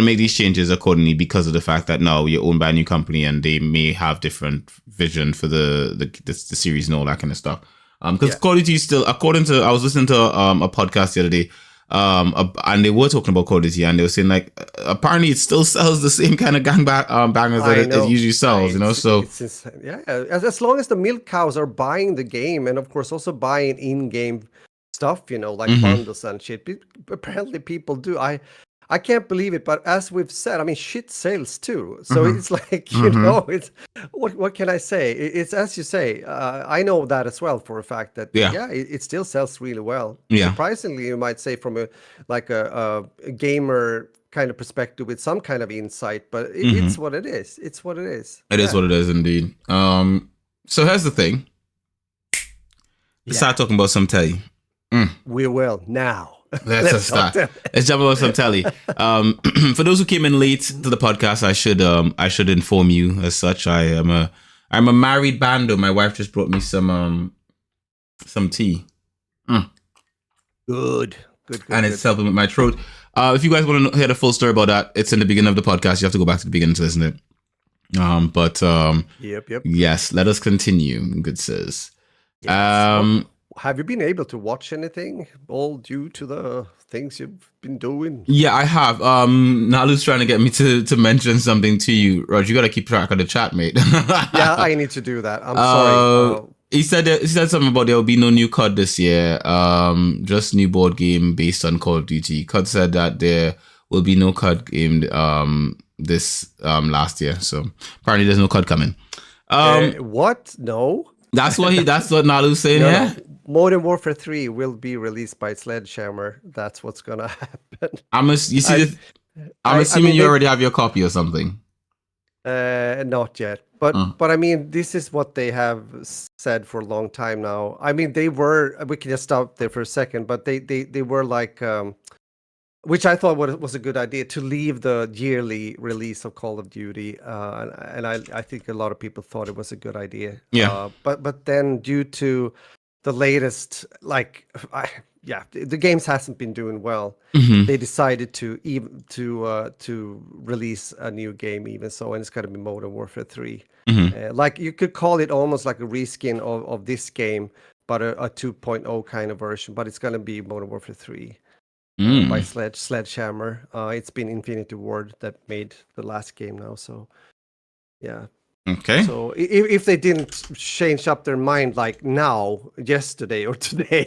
make these changes accordingly because of the fact that now you're owned by a new company and they may have different vision for the series and all that kind of stuff. Because Call of Duty is still, according to, I was listening to a podcast the other day, and they were talking about Call of Duty, and they were saying like apparently it still sells the same kind of bangers that it usually sells, So as long as the milk cows are buying the game, and of course also buying in-game stuff, like bundles and shit. Apparently people do. I can't believe it, but as we've said, I mean, shit sells too. So it's like, it's what can I say? It's as you say. I know that as well for a fact that it still sells really well. Yeah. Surprisingly, you might say from a gamer kind of perspective with some kind of insight, but it's what it is. It's what it is. It is what it is indeed. So here's the thing. Let's start talking about some Tele. We will now. Let's start. Let's jump about some Tele. For those who came in late to the podcast, I should inform you as such. I'm a married bando. My wife just brought me some tea. Good. And it's helping with my throat. If you guys want to hear the full story about that, it's in the beginning of the podcast. You have to go back to the beginning to listen to it. Yep. Yes, let us continue. Good sis. Yes. Have you been able to watch anything, all due to the things you've been doing? Yeah, I have. Nalu's trying to get me to mention something to you. Raj, you got to keep track of the chat, mate. Yeah, I need to do that. I'm sorry. He said something about there will be no new COD this year. Just new board game based on Call of Duty. COD said that there will be no COD game this last year. So apparently there's no COD coming. What? No. That's what Nalu's saying. No. Modern Warfare 3 will be released by Sledgehammer. That's what's gonna happen. I'm assuming you already have your copy or something. Not yet, but I mean, this is what they have said for a long time now. I mean, we can just stop there for a second, but they were like, which I thought was a good idea, to leave the yearly release of Call of Duty, and I think a lot of people thought it was a good idea. Yeah. But then due to the latest, the games hasn't been doing well. They decided to release a new game, even so, and it's going to be Modern Warfare 3. Like you could call it almost like a reskin of this game, but a 2.0 kind of version. But it's going to be Modern Warfare 3 by Sledgehammer. It's been Infinity Ward that made the last game now. So, yeah. Okay. So if they didn't change up their mind like now, yesterday or today,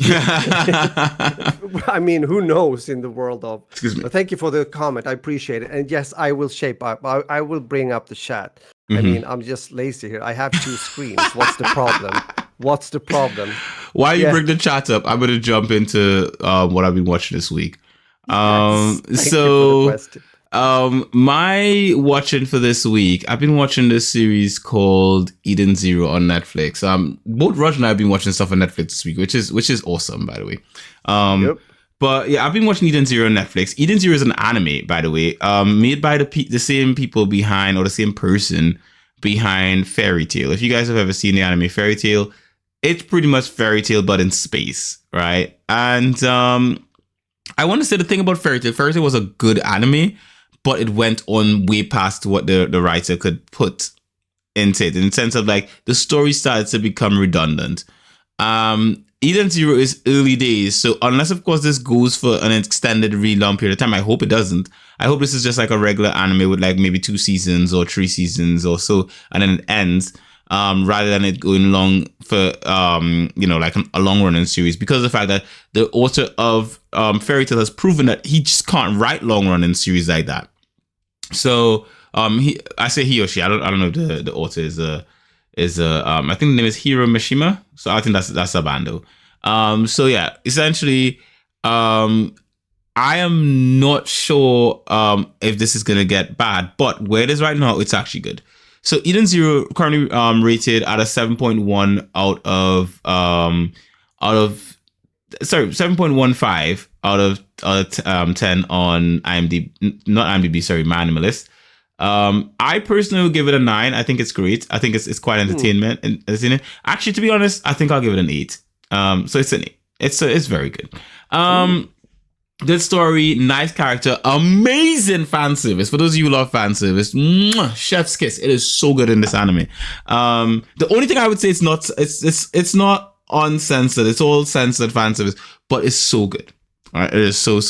I mean, who knows in the world of. Excuse me. But thank you for the comment. I appreciate it. And yes, I will shape up. I will bring up the chat. I Mm-hmm. mean, I'm just lazy here. I have 2 screens. What's the problem? What's the problem? While you Yeah. bring the chat up, I'm going to jump into what I've been watching this week. Yes. Thank you for the question. My watching for this week, I've been watching this series called Eden Zero on Netflix. Both Roger and I have been watching stuff on Netflix this week, which is awesome, by the way. Yep. But yeah, I've been watching Eden Zero on Netflix. Eden Zero is an anime, by the way, made by the same people behind, or the same person behind Fairy Tail. If you guys have ever seen the anime Fairy Tail, it's pretty much Fairy Tail but in space, right? And I want to say the thing about Fairy Tail was a good anime, but it went on way past what the writer could put into it, in the sense of like the story started to become redundant. Eden Zero is early days, so unless of course this goes for an extended, really long period of time, I hope it doesn't. I hope this is just like a regular anime with like maybe 2 seasons or 3 seasons or so, and then it ends. Rather than it going long for like a long running series, because of the fact that the author of Fairy Tail has proven that he just can't write long running series like that. So I say he or she. I don't know if the author is I think the name is Hiro Mishima. So I think that's a bando. So yeah, essentially, I am not sure if this is gonna get bad, but where it is right now, it's actually good. So Eden Zero currently rated at a 7.1 out of 7.15 out of 10 on IMDb, not IMDb, sorry, Minimalist. I personally would give it a 9. I think it's great. I think it's quite entertainment. Actually, to be honest, I think I'll give it an 8. So it's an 8. It's very good. Good story, nice character, amazing fan service. For those of you who love fan service, chef's kiss. It is so good in this anime. The only thing I would say it's not uncensored. It's all censored fan service, but it's so good. All right, it is so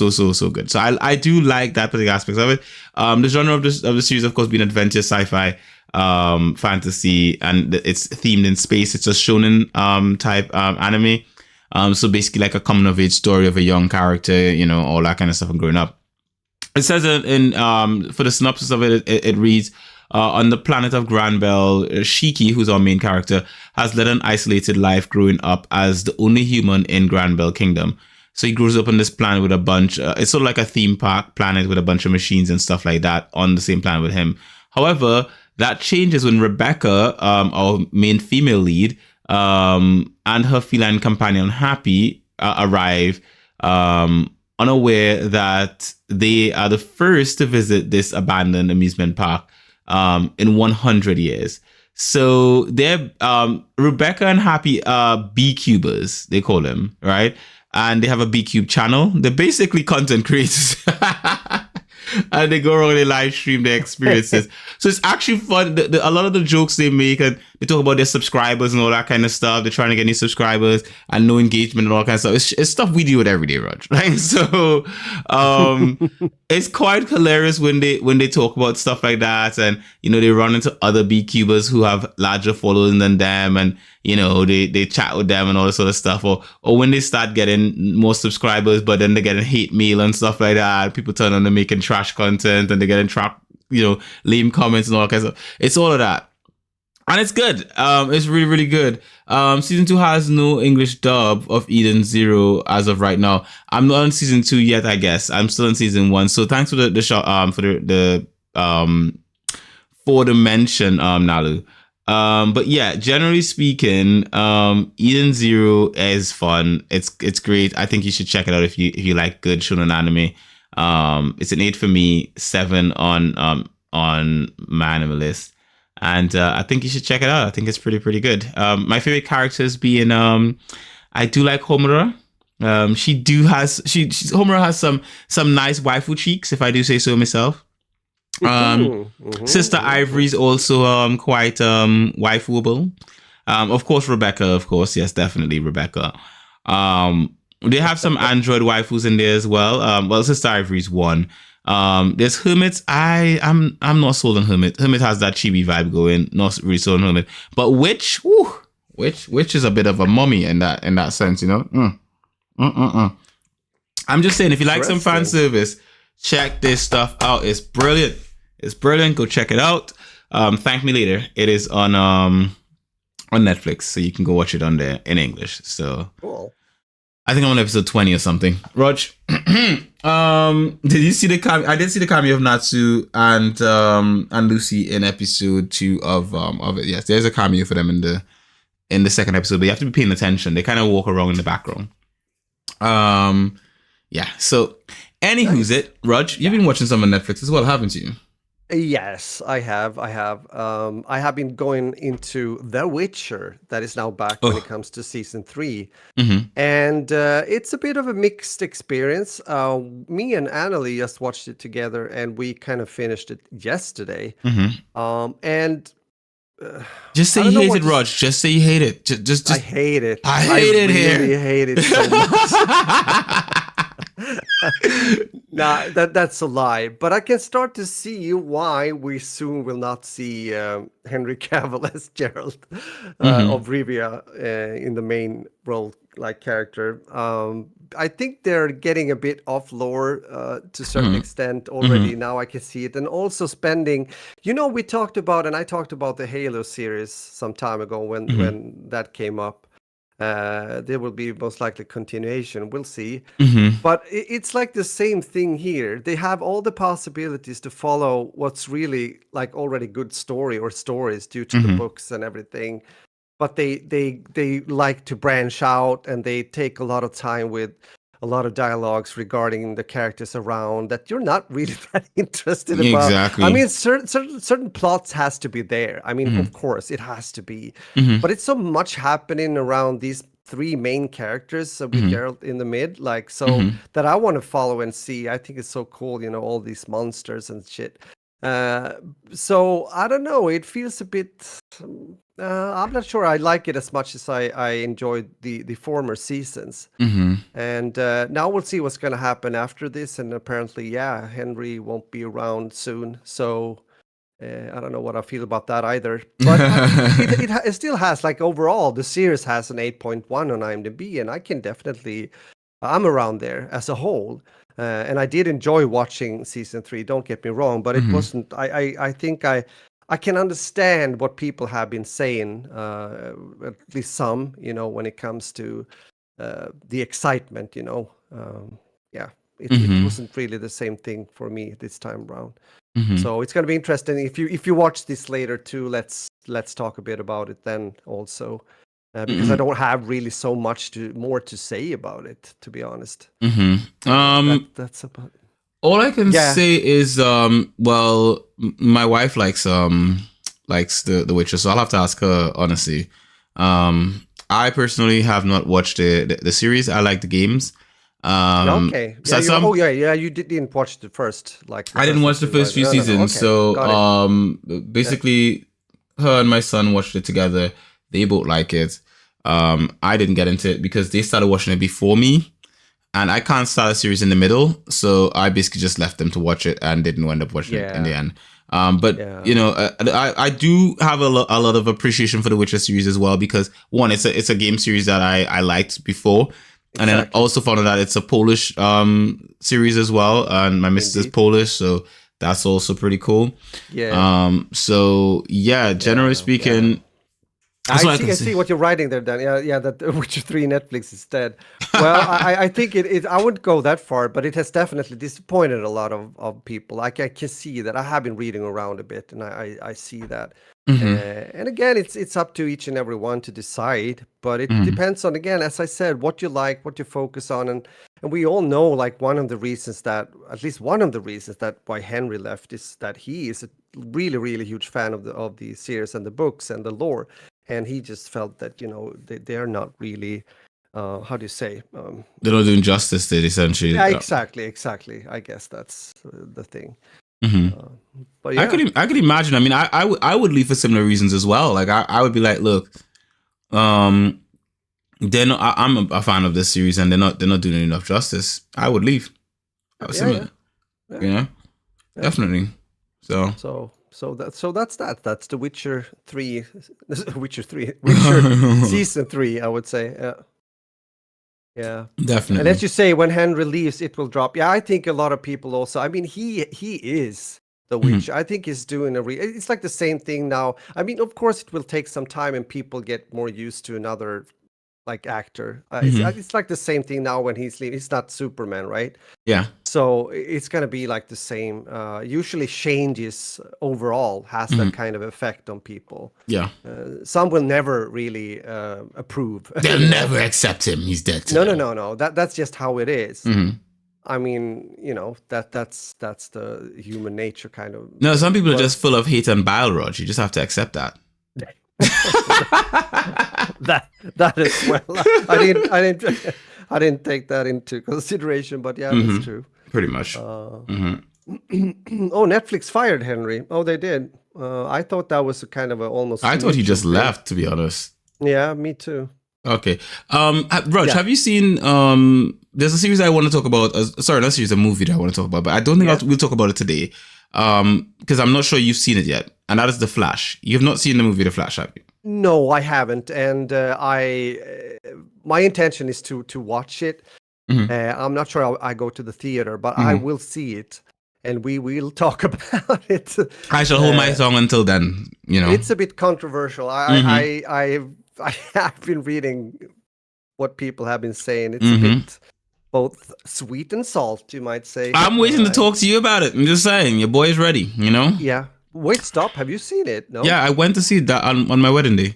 good. So I do like that particular aspect of it. The genre of the series, of course, being adventure, sci-fi, fantasy, and it's themed in space. It's a shonen type anime. So basically like a coming of age story of a young character, all that kind of stuff and growing up. It says in for the synopsis of it, it reads, on the planet of Granbell, Shiki, who's our main character, has led an isolated life growing up as the only human in Granbell Kingdom. So he grows up on this planet with a bunch, it's sort of like a theme park planet with a bunch of machines and stuff like that on the same planet with him. However, that changes when Rebecca, our main female lead, and her feline companion Happy arrive, unaware that they are the first to visit this abandoned amusement park in 100 years. So they're Rebecca and Happy are beekeepers, they call them, right? And they have a beekeep channel. They're basically content creators. And they go around and they live stream their experiences. So it's actually fun. A lot of the jokes they make, and they talk about their subscribers and all that kind of stuff. They're trying to get new subscribers and no engagement and all that kind of stuff. It's stuff we deal with every day, Raj. Right? So it's quite hilarious when they talk about stuff like that. And, they run into other beekeepers who have larger following than them. And, they chat with them and all this sort of stuff. Or when they start getting more subscribers, but then they're getting hate mail and stuff like that. People turn on them making trash content and they're getting lame comments and all that kind of stuff. It's all of that. And it's good. It's really, really good. Season 2 has no English dub of Eden Zero as of right now. I'm not on season 2 yet, I guess. I'm still in season 1. So thanks for the show, for the mention, Nalu. But yeah, generally speaking, Eden Zero is fun. It's great. I think you should check it out if you like good shonen anime. It's an 8 for me, 7 on my anime list. And I think you should check it out. I think it's pretty good. My favorite characters being I do like Homura. Homura has some nice waifu cheeks, if I do say so myself. Sister Ivory's also quite waifuable. Of course Rebecca, of course, yes, definitely Rebecca. They have some android waifus in there as well. Well, Sister Ivory's one. There's Hermit. I'm not sold on Hermit. Hermit has that chibi vibe going. Not really sold on Hermit. But Witch is a bit of a mummy in that sense, you know. I'm just saying, if you like some fan service, check this stuff out. It's brilliant. It's brilliant. Go check it out. Thank me later. It is on Netflix, so you can go watch it on there in English. So cool. I think I'm on episode 20 or something. Rog, did you see the cameo? I did see the cameo of Natsu and Lucy in episode 2 of it. Yes, there's a cameo for them in the second episode, but you have to be paying attention. They kind of walk around in the background. Yeah. So, who's it, Rog? You've been watching some on Netflix as well, haven't you? Yes, I have. I have been going into The Witcher, that is now back when it comes to season 3. And it's a bit of a mixed experience. Me and Annalie just watched it together, and we kind of finished it yesterday. And just say you hate it, Rog. Just say you hate it. Just I hate it. I hate it here. I really hate it so much. Nah, that's a lie. But I can start to see why we soon will not see Henry Cavill as Geralt of Rivia in the main role, like character. I think they're getting a bit off lore to a certain extent already. Now I can see it. And also spending, we talked about, and I talked about the Halo series some time ago when that came up. There will be most likely continuation. We'll see. But it's like the same thing here. They have all the possibilities to follow what's really like already good story or stories due to the books and everything. But they like to branch out, and they take a lot of time with a lot of dialogues regarding the characters around that you're not really that interested about. Exactly. I mean, certain plots has to be there. I mean, of course, it has to be. But it's so much happening around these 3 main characters with Geralt in the mid, like, so that I want to follow and see. I think it's so cool, all these monsters and shit. So I don't know. It feels a bit. I'm not sure I like it as much as I enjoyed the former seasons. And now we'll see what's going to happen after this. And apparently, Henry won't be around soon. So I don't know what I feel about that either. But it still has, like, overall, the series has an 8.1 on IMDb, and I can definitely. I'm around there as a whole. And I did enjoy watching season 3. Don't get me wrong, but it wasn't. I think I can understand what people have been saying, at least some, when it comes to the excitement. It wasn't really the same thing for me this time around. So it's going to be interesting if you watch this later too. Let's talk a bit about it then also. Because I don't have really so much more to say about it, to be honest. That's about it. All I can say is, well, my wife likes the Witcher, so I'll have to ask her honestly. I personally have not watched the series. I like the games. Okay. Yeah, you didn't watch the first. I didn't watch the first few seasons. Okay. So basically, her and my son watched it together. They both like it. I didn't get into it because they started watching it before me, and I can't start a series in the middle. So I basically just left them to watch it and didn't end up watching it in the end. I do have a lot of appreciation for the Witcher series as well, because one, it's a game series that I liked before. And then I also found out that it's a Polish series as well. And my missus is Polish, so that's also pretty cool. Yeah. Generally speaking, I see what you're writing there, Dan. Yeah, that Witcher 3 Netflix is dead. Well, I think it I wouldn't go that far, but it has definitely disappointed a lot of people. I can see that. I have been reading around a bit, and I see that. And again, it's up to each and every one to decide, but it depends on, again, as I said, what you like, what you focus on, and we all know, like, at least one of the reasons that why Henry left is that he is a really, really huge fan of the series and the books and the lore. And he just felt that, they're not really, how do you say? They're not doing justice to it, essentially. Yeah, exactly. I guess that's the thing. But yeah. I could imagine. I mean, I would leave for similar reasons as well. Like, I would be like, look, I'm a fan of this series, and they're not doing enough justice. I would leave. I was similar. Yeah, definitely. So that's that. That's The Witcher 3, Witcher season 3, I would say. Yeah. And definitely. as you say, when Henry leaves, it will drop. Yeah, I think a lot of people also. I mean, he is the Witcher. I think he's doing it's like the same thing now. I mean, of course, it will take some time and people get more used to another like actor. It's like the same thing now when he's leaving. He's not Superman, right? Yeah. So it's gonna be like the same. Usually, changes overall has that kind of effect on people. Yeah. Some will never really approve. They'll never accept him. He's dead. No. That's just how it is. I mean, that's the human nature kind of. No, some people are just full of hate and bile, Rog. You just have to accept that. that is well. I didn't take that into consideration, but yeah, that's true. Pretty much. Oh, Netflix fired Henry. Oh, they did. I thought that was a kind of a almost. I thought he just left, to be honest. Yeah, me too. Okay. Rog, have you seen there's a series I want to talk about. Sorry, not a series, a movie that I want to talk about, but I don't think we'll talk about it today. Because I'm not sure you've seen it yet. And that is The Flash. You've not seen the movie The Flash, have you? No, I haven't. And my intention is to watch it. I'm not sure I go to the theater, but I will see it. And we will talk about it. I shall hold my tongue until then, It's a bit controversial. I've been reading what people have been saying. It's a bit both sweet and salt, you might say. I'm waiting to talk to you about it. I'm just saying, your boy is ready, Yeah. Wait, stop. Have you seen it? No? Yeah, I went to see that on my wedding day.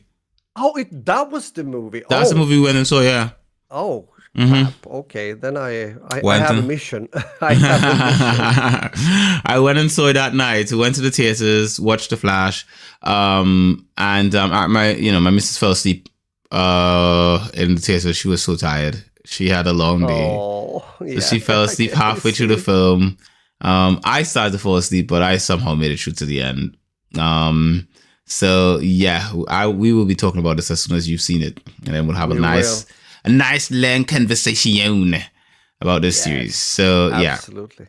Oh, that was the movie. That's the movie we went and saw, yeah. Oh, crap. Okay, then I have a mission. I have a mission. I went and saw it that night. We went to the theaters, watched The Flash, and my missus fell asleep in the theater. She was so tired. She had a long day. Oh, yeah. So she fell asleep halfway through the film. I started to fall asleep, but I somehow made it through to the end. So yeah, we will be talking about this as soon as you've seen it, and then we'll have a nice long conversation about this series. So absolutely.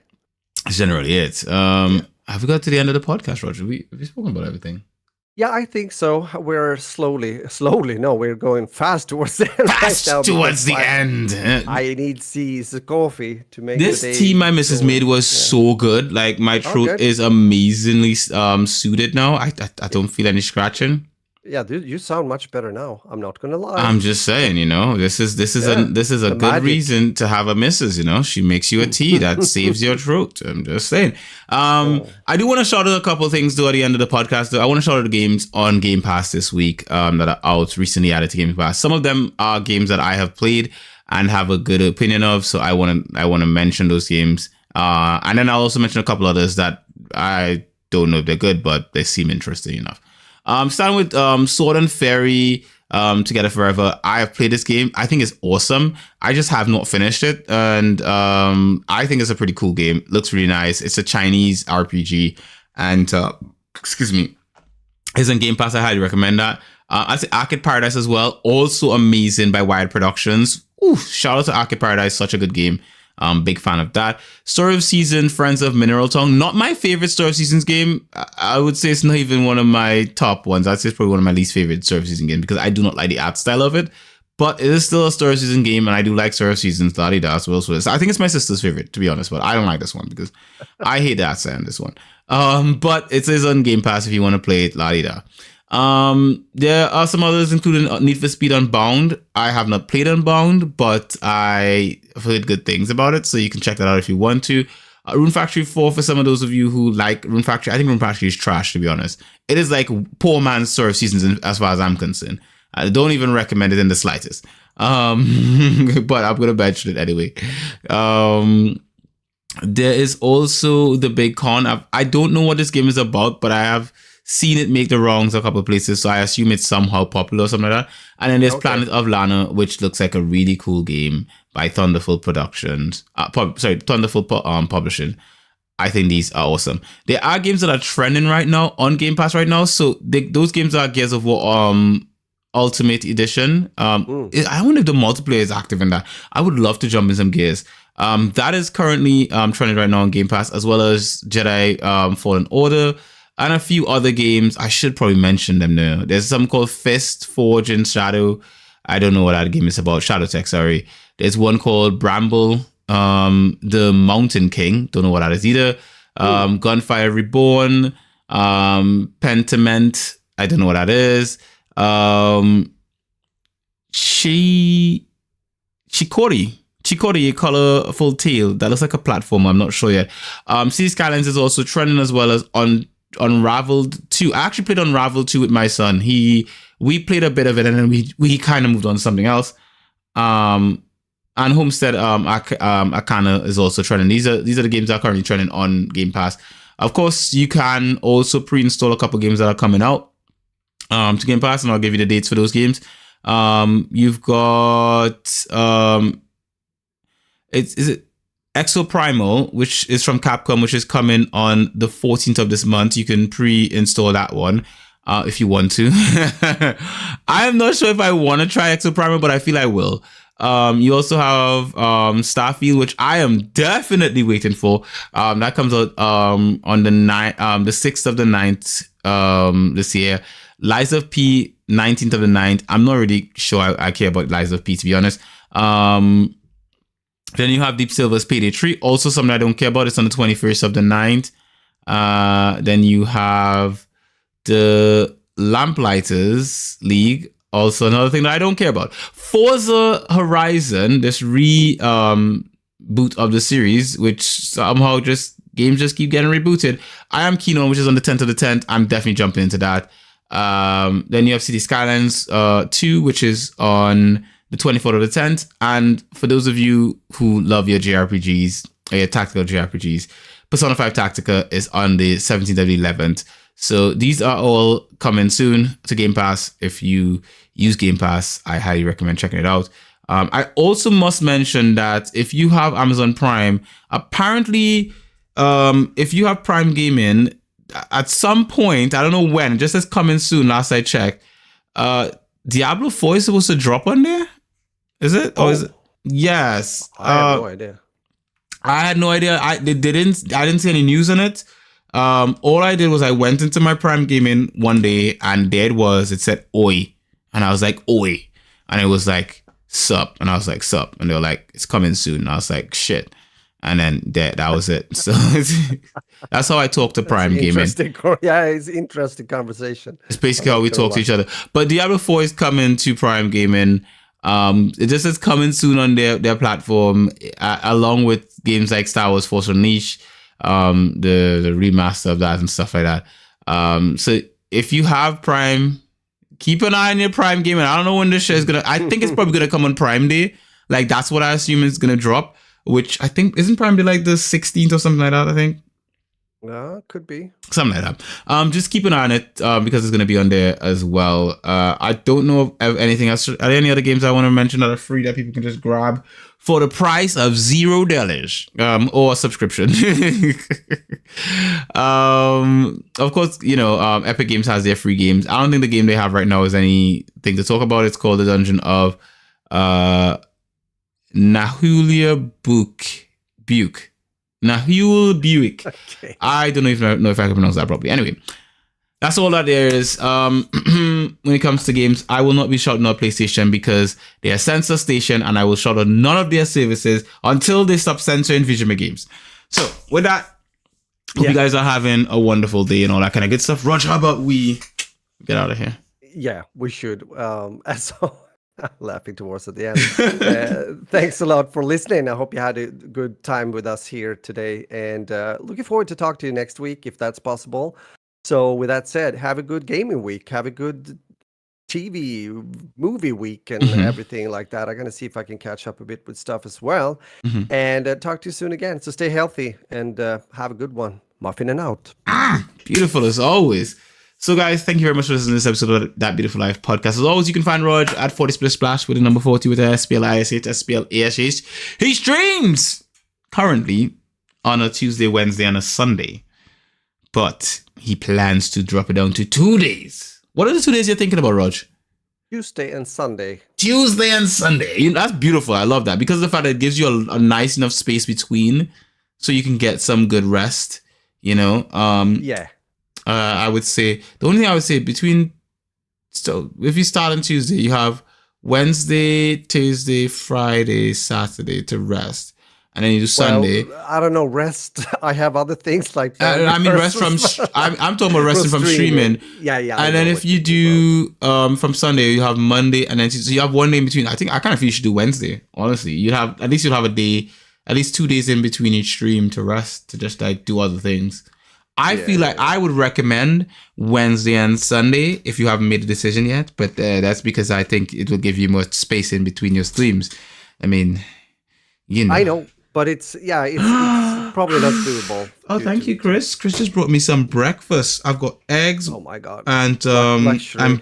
That's generally it. Have we got to the end of the podcast, Roger? We've spoken about everything. Yeah, I think so. We're slowly. No, we're going fast towards the end. Fast towards the end. I need the coffee to make this tea my missus made was so good. Like my throat is amazingly suited now. I don't feel any scratching. Yeah, dude, you sound much better now. I'm not gonna lie. I'm just saying, this is a good reason to have a missus. She makes you a tea that saves your throat. I'm just saying. I do want to shout out a couple of things though at the end of the podcast. Though I want to shout out the games on Game Pass this week that are out recently added to Game Pass. Some of them are games that I have played and have a good opinion of. So I want to mention those games. And then I'll also mention a couple others that I don't know if they're good, but they seem interesting enough. Starting with Sword and Fairy Together Forever. I have played this game. I think it's awesome. I just have not finished it. And I think it's a pretty cool game. Looks really nice. It's a Chinese RPG. And, it's on Game Pass. I highly recommend that. I say Arcade Paradise as well. Also amazing by Wired Productions. Ooh, shout out to Arcade Paradise. Such a good game. Big fan of that. Story of Season, Friends of Mineral Tongue. Not my favorite Story of Seasons game. I would say it's not even one of my top ones. I'd say it's probably one of my least favorite Story of Season games because I do not like the art style of it. But it is still a Story of Season game, and I do like Story of Seasons, la-di-da, as well. So I think it's my sister's favorite, to be honest, but I don't like this one because I hate the art style in this one. But it is on Game Pass if you want to play it, la-di-da. There are some others, including Need for Speed Unbound. I have not played Unbound, but I have heard good things about it, so you can check that out if you want to. Rune Factory 4, for some of those of you who like Rune Factory. I think Rune Factory is trash, to be honest. It is like poor man's Story of Seasons as far as I'm concerned. I don't even recommend it in the slightest. But I'm going to mention it anyway. There is also The Big Con. I don't know what this game is about, but I have seen it make the wrongs a couple of places, so I assume it's somehow popular or something like that. And then there's Planet of Lana, which looks like a really cool game by Thunderful Productions. Thunderful Publishing. I think these are awesome. There are games that are trending right now on Game Pass right now. So those games are Gears of War Ultimate Edition. I wonder if the multiplayer is active in that. I would love to jump in some Gears. That is currently trending right now on Game Pass, as well as Jedi Fallen Order and a few other games. I should probably mention them now. There's some called Fist, Forge, and Shadow. I don't know what that game is about. Shadowtech, sorry. There's one called Bramble, the Mountain King. Don't know what that is either. Gunfire Reborn, Pentiment. I don't know what that is. Chicory, a colorful tale that looks like a platform. I'm not sure yet. Sea Skylines is also trending, as well as on Unraveled 2. I actually played Unraveled 2 with my son. We played a bit of it, and then we kind of moved on to something else. And Homestead Arcana is also trending. These are the games that are currently trending on Game Pass. Of course, you can also pre-install a couple games that are coming out to Game Pass, and I'll give you the dates for those games. You've got is it Exoprimal, which is from Capcom, which is coming on the 14th of this month. You can pre-install that one if you want to. I'm not sure if I want to try Exoprimal, but I feel I will. You also have Starfield, which I am definitely waiting for. That comes out on the 6th of the 9th this year. Lies of P, 19th of the 9th. I'm not really sure I care about Lies of P, to be honest. Then you have Deep Silver's Payday 3, also something I don't care about. It's on the 21st of the 9th. Then you have the Lamplighters League, also another thing that I don't care about. Forza Horizon, this boot of the series, which somehow games just keep getting rebooted. I am keen on, which is on the 10th of the 10th. I'm definitely jumping into that. Then you have City Skylines 2, which is on the 24th of the 10th. And for those of you who love your JRPGs, or your tactical JRPGs, Persona 5 Tactica is on the 17th of the 11th. So these are all coming soon to Game Pass. If you use Game Pass, I highly recommend checking it out. I also must mention that if you have Amazon Prime, apparently, if you have Prime Gaming, at some point, I don't know when, it just says coming soon, last I checked, Diablo 4 is supposed to drop on there? Is it? Oh. Or is it? Yes. I have no idea. I had no idea. I didn't see any news on it. All I did was I went into my Prime Gaming one day, and there it said Oi. And I was like, Oi. And it was like, sup. And I was like, sup. And they were like, it's coming soon. And I was like, shit. And then that was it. So that's how I talk to Prime Gaming. Yeah, it's an interesting conversation. It's basically how we talk to each other. But Diablo 4 is coming to Prime Gaming. It just says coming soon on their platform, along with games like Star Wars Force Unleashed, the remaster of that and stuff like that. So if you have Prime, keep an eye on your Prime Gaming. I don't know when this show is gonna. I think it's probably gonna come on Prime Day. Like that's what I assume is gonna drop. Which I think isn't Prime Day like the 16th or something like that. I think. No, could be something like that. Just keep an eye on it because it's going to be on there as well. I don't know of anything else. Are there any other games I want to mention that are free that people can just grab for the price of $0 or a subscription? Of course, Epic Games has their free games. I don't think the game they have right now is anything to talk about. It's called The Dungeon of Nahulia Buke. Nahul Buick. Okay. I don't even know if I can pronounce that properly. Anyway, that's all that there is. When it comes to games, I will not be shouting out PlayStation because they are censor station, and I will shout out none of their services until they stop censoring video game games. So with that, hope you guys are having a wonderful day and all that kind of good stuff. Roger, how about we get out of here? Yeah, we should. Laughing towards at the end. Thanks a lot for listening. I hope you had a good time with us here today, and looking forward to talk to you next week if that's possible. So with that said, have a good gaming week, have a good TV movie week, and everything like that. I'm going to see if I can catch up a bit with stuff as well, and talk to you soon again. So stay healthy and have a good one. Muffin and out. Beautiful as always. So guys, thank you very much for listening to this episode of That Beautiful Life podcast. As always, you can find Rog at 40 Split Splash with the number 40 with SPLISH. He streams currently on a Tuesday, Wednesday, and a Sunday. But he plans to drop it down to 2 days. What are the 2 days you're thinking about, Rog? Tuesday and Sunday. Tuesday and Sunday. You know, that's beautiful. I love that because of the fact that it gives you a nice enough space between, so you can get some good rest. You know. Yeah. I would say the only thing I would say between. So if you start on Tuesday, you have Wednesday, Thursday, Friday, Saturday to rest. And then you do Sunday. Well, I don't know. Rest. I have other things like. I mean, rest from. I'm talking about resting from streaming. Yeah. And then if you do from Sunday, you have Monday, and then so you have one day in between. I kind of feel you should do Wednesday. Honestly, you'll have a day, at least 2 days in between each stream to rest, to just like do other things. I feel like I would recommend Wednesday and Sunday if you haven't made a decision yet. But that's because I think it will give you more space in between your streams. I mean, you know. I know. But it's probably not doable. Oh, thank you, Chris. Chris just brought me some breakfast. I've got eggs. Oh my god! And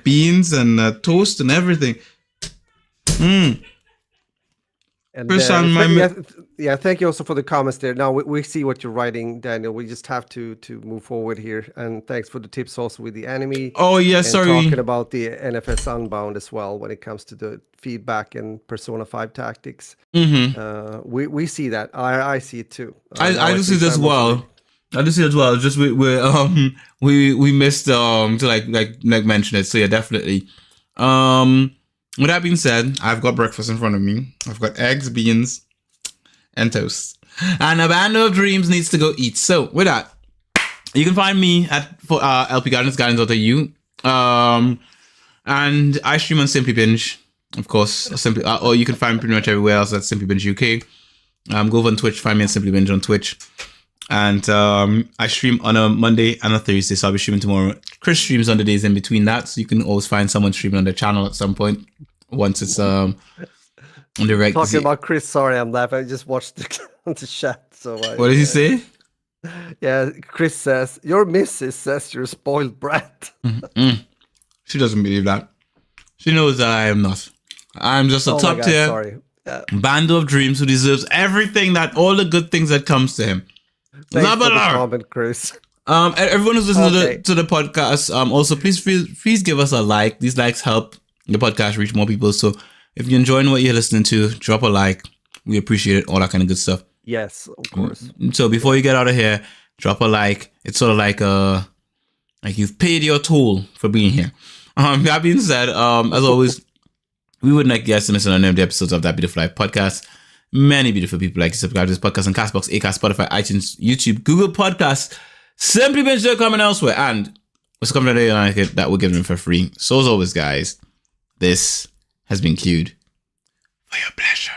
beans and toast and everything. And Chris, thank you also for the comments there. Now we see what you're writing, Daniel. We just have to move forward here. And thanks for the tips also with the anime. Oh yeah, sorry. Talking about the NFS Unbound as well when it comes to the feedback and Persona 5 tactics. Mm-hmm. We see that. I see it too. I do see it as well. I do see it as well. Just we missed to like mention it. So yeah, definitely. With that being said, I've got breakfast in front of me. I've got eggs, beans, and toast. And a band of dreams needs to go eat. So with that, you can find me at LP Gardens, Gardens.eu. And I stream on Simply Binge, of course. Or you can find me pretty much everywhere else at Simply Binge UK. Go over on Twitch, find me on Simply Binge on Twitch. And I stream on a Monday and a Thursday, so I'll be streaming tomorrow. Chris streams on the days in between that, so you can always find someone streaming on their channel at some point once it's on the right. Talking about Chris, sorry, I'm laughing. I just watched the chat. So what did he say? Yeah, Chris says your missus says you're a spoiled brat. Mm-hmm. She doesn't believe that. She knows that I am not. I'm just a top tier band of dreams who deserves everything all the good things that comes to him. Thanks for the comment, Chris. Everyone who's listening to the podcast, also please give us a like. These likes help the podcast reach more people. So if you're enjoying what you're listening to, drop a like. We appreciate it. All that kind of good stuff. Yes, of course. So before you get out of here, drop a like. It's sort of like you've paid your toll for being here. That being said, as always, we would like you guys to miss on any of the episodes of That Beautiful Life podcast. Many beautiful people like to subscribe to this podcast on Castbox, Acast, Spotify, iTunes, YouTube, Google Podcasts, SimplyBinge.com and elsewhere. And what's coming today like it that we're giving them for free. So as always, guys, this has been queued for your pleasure.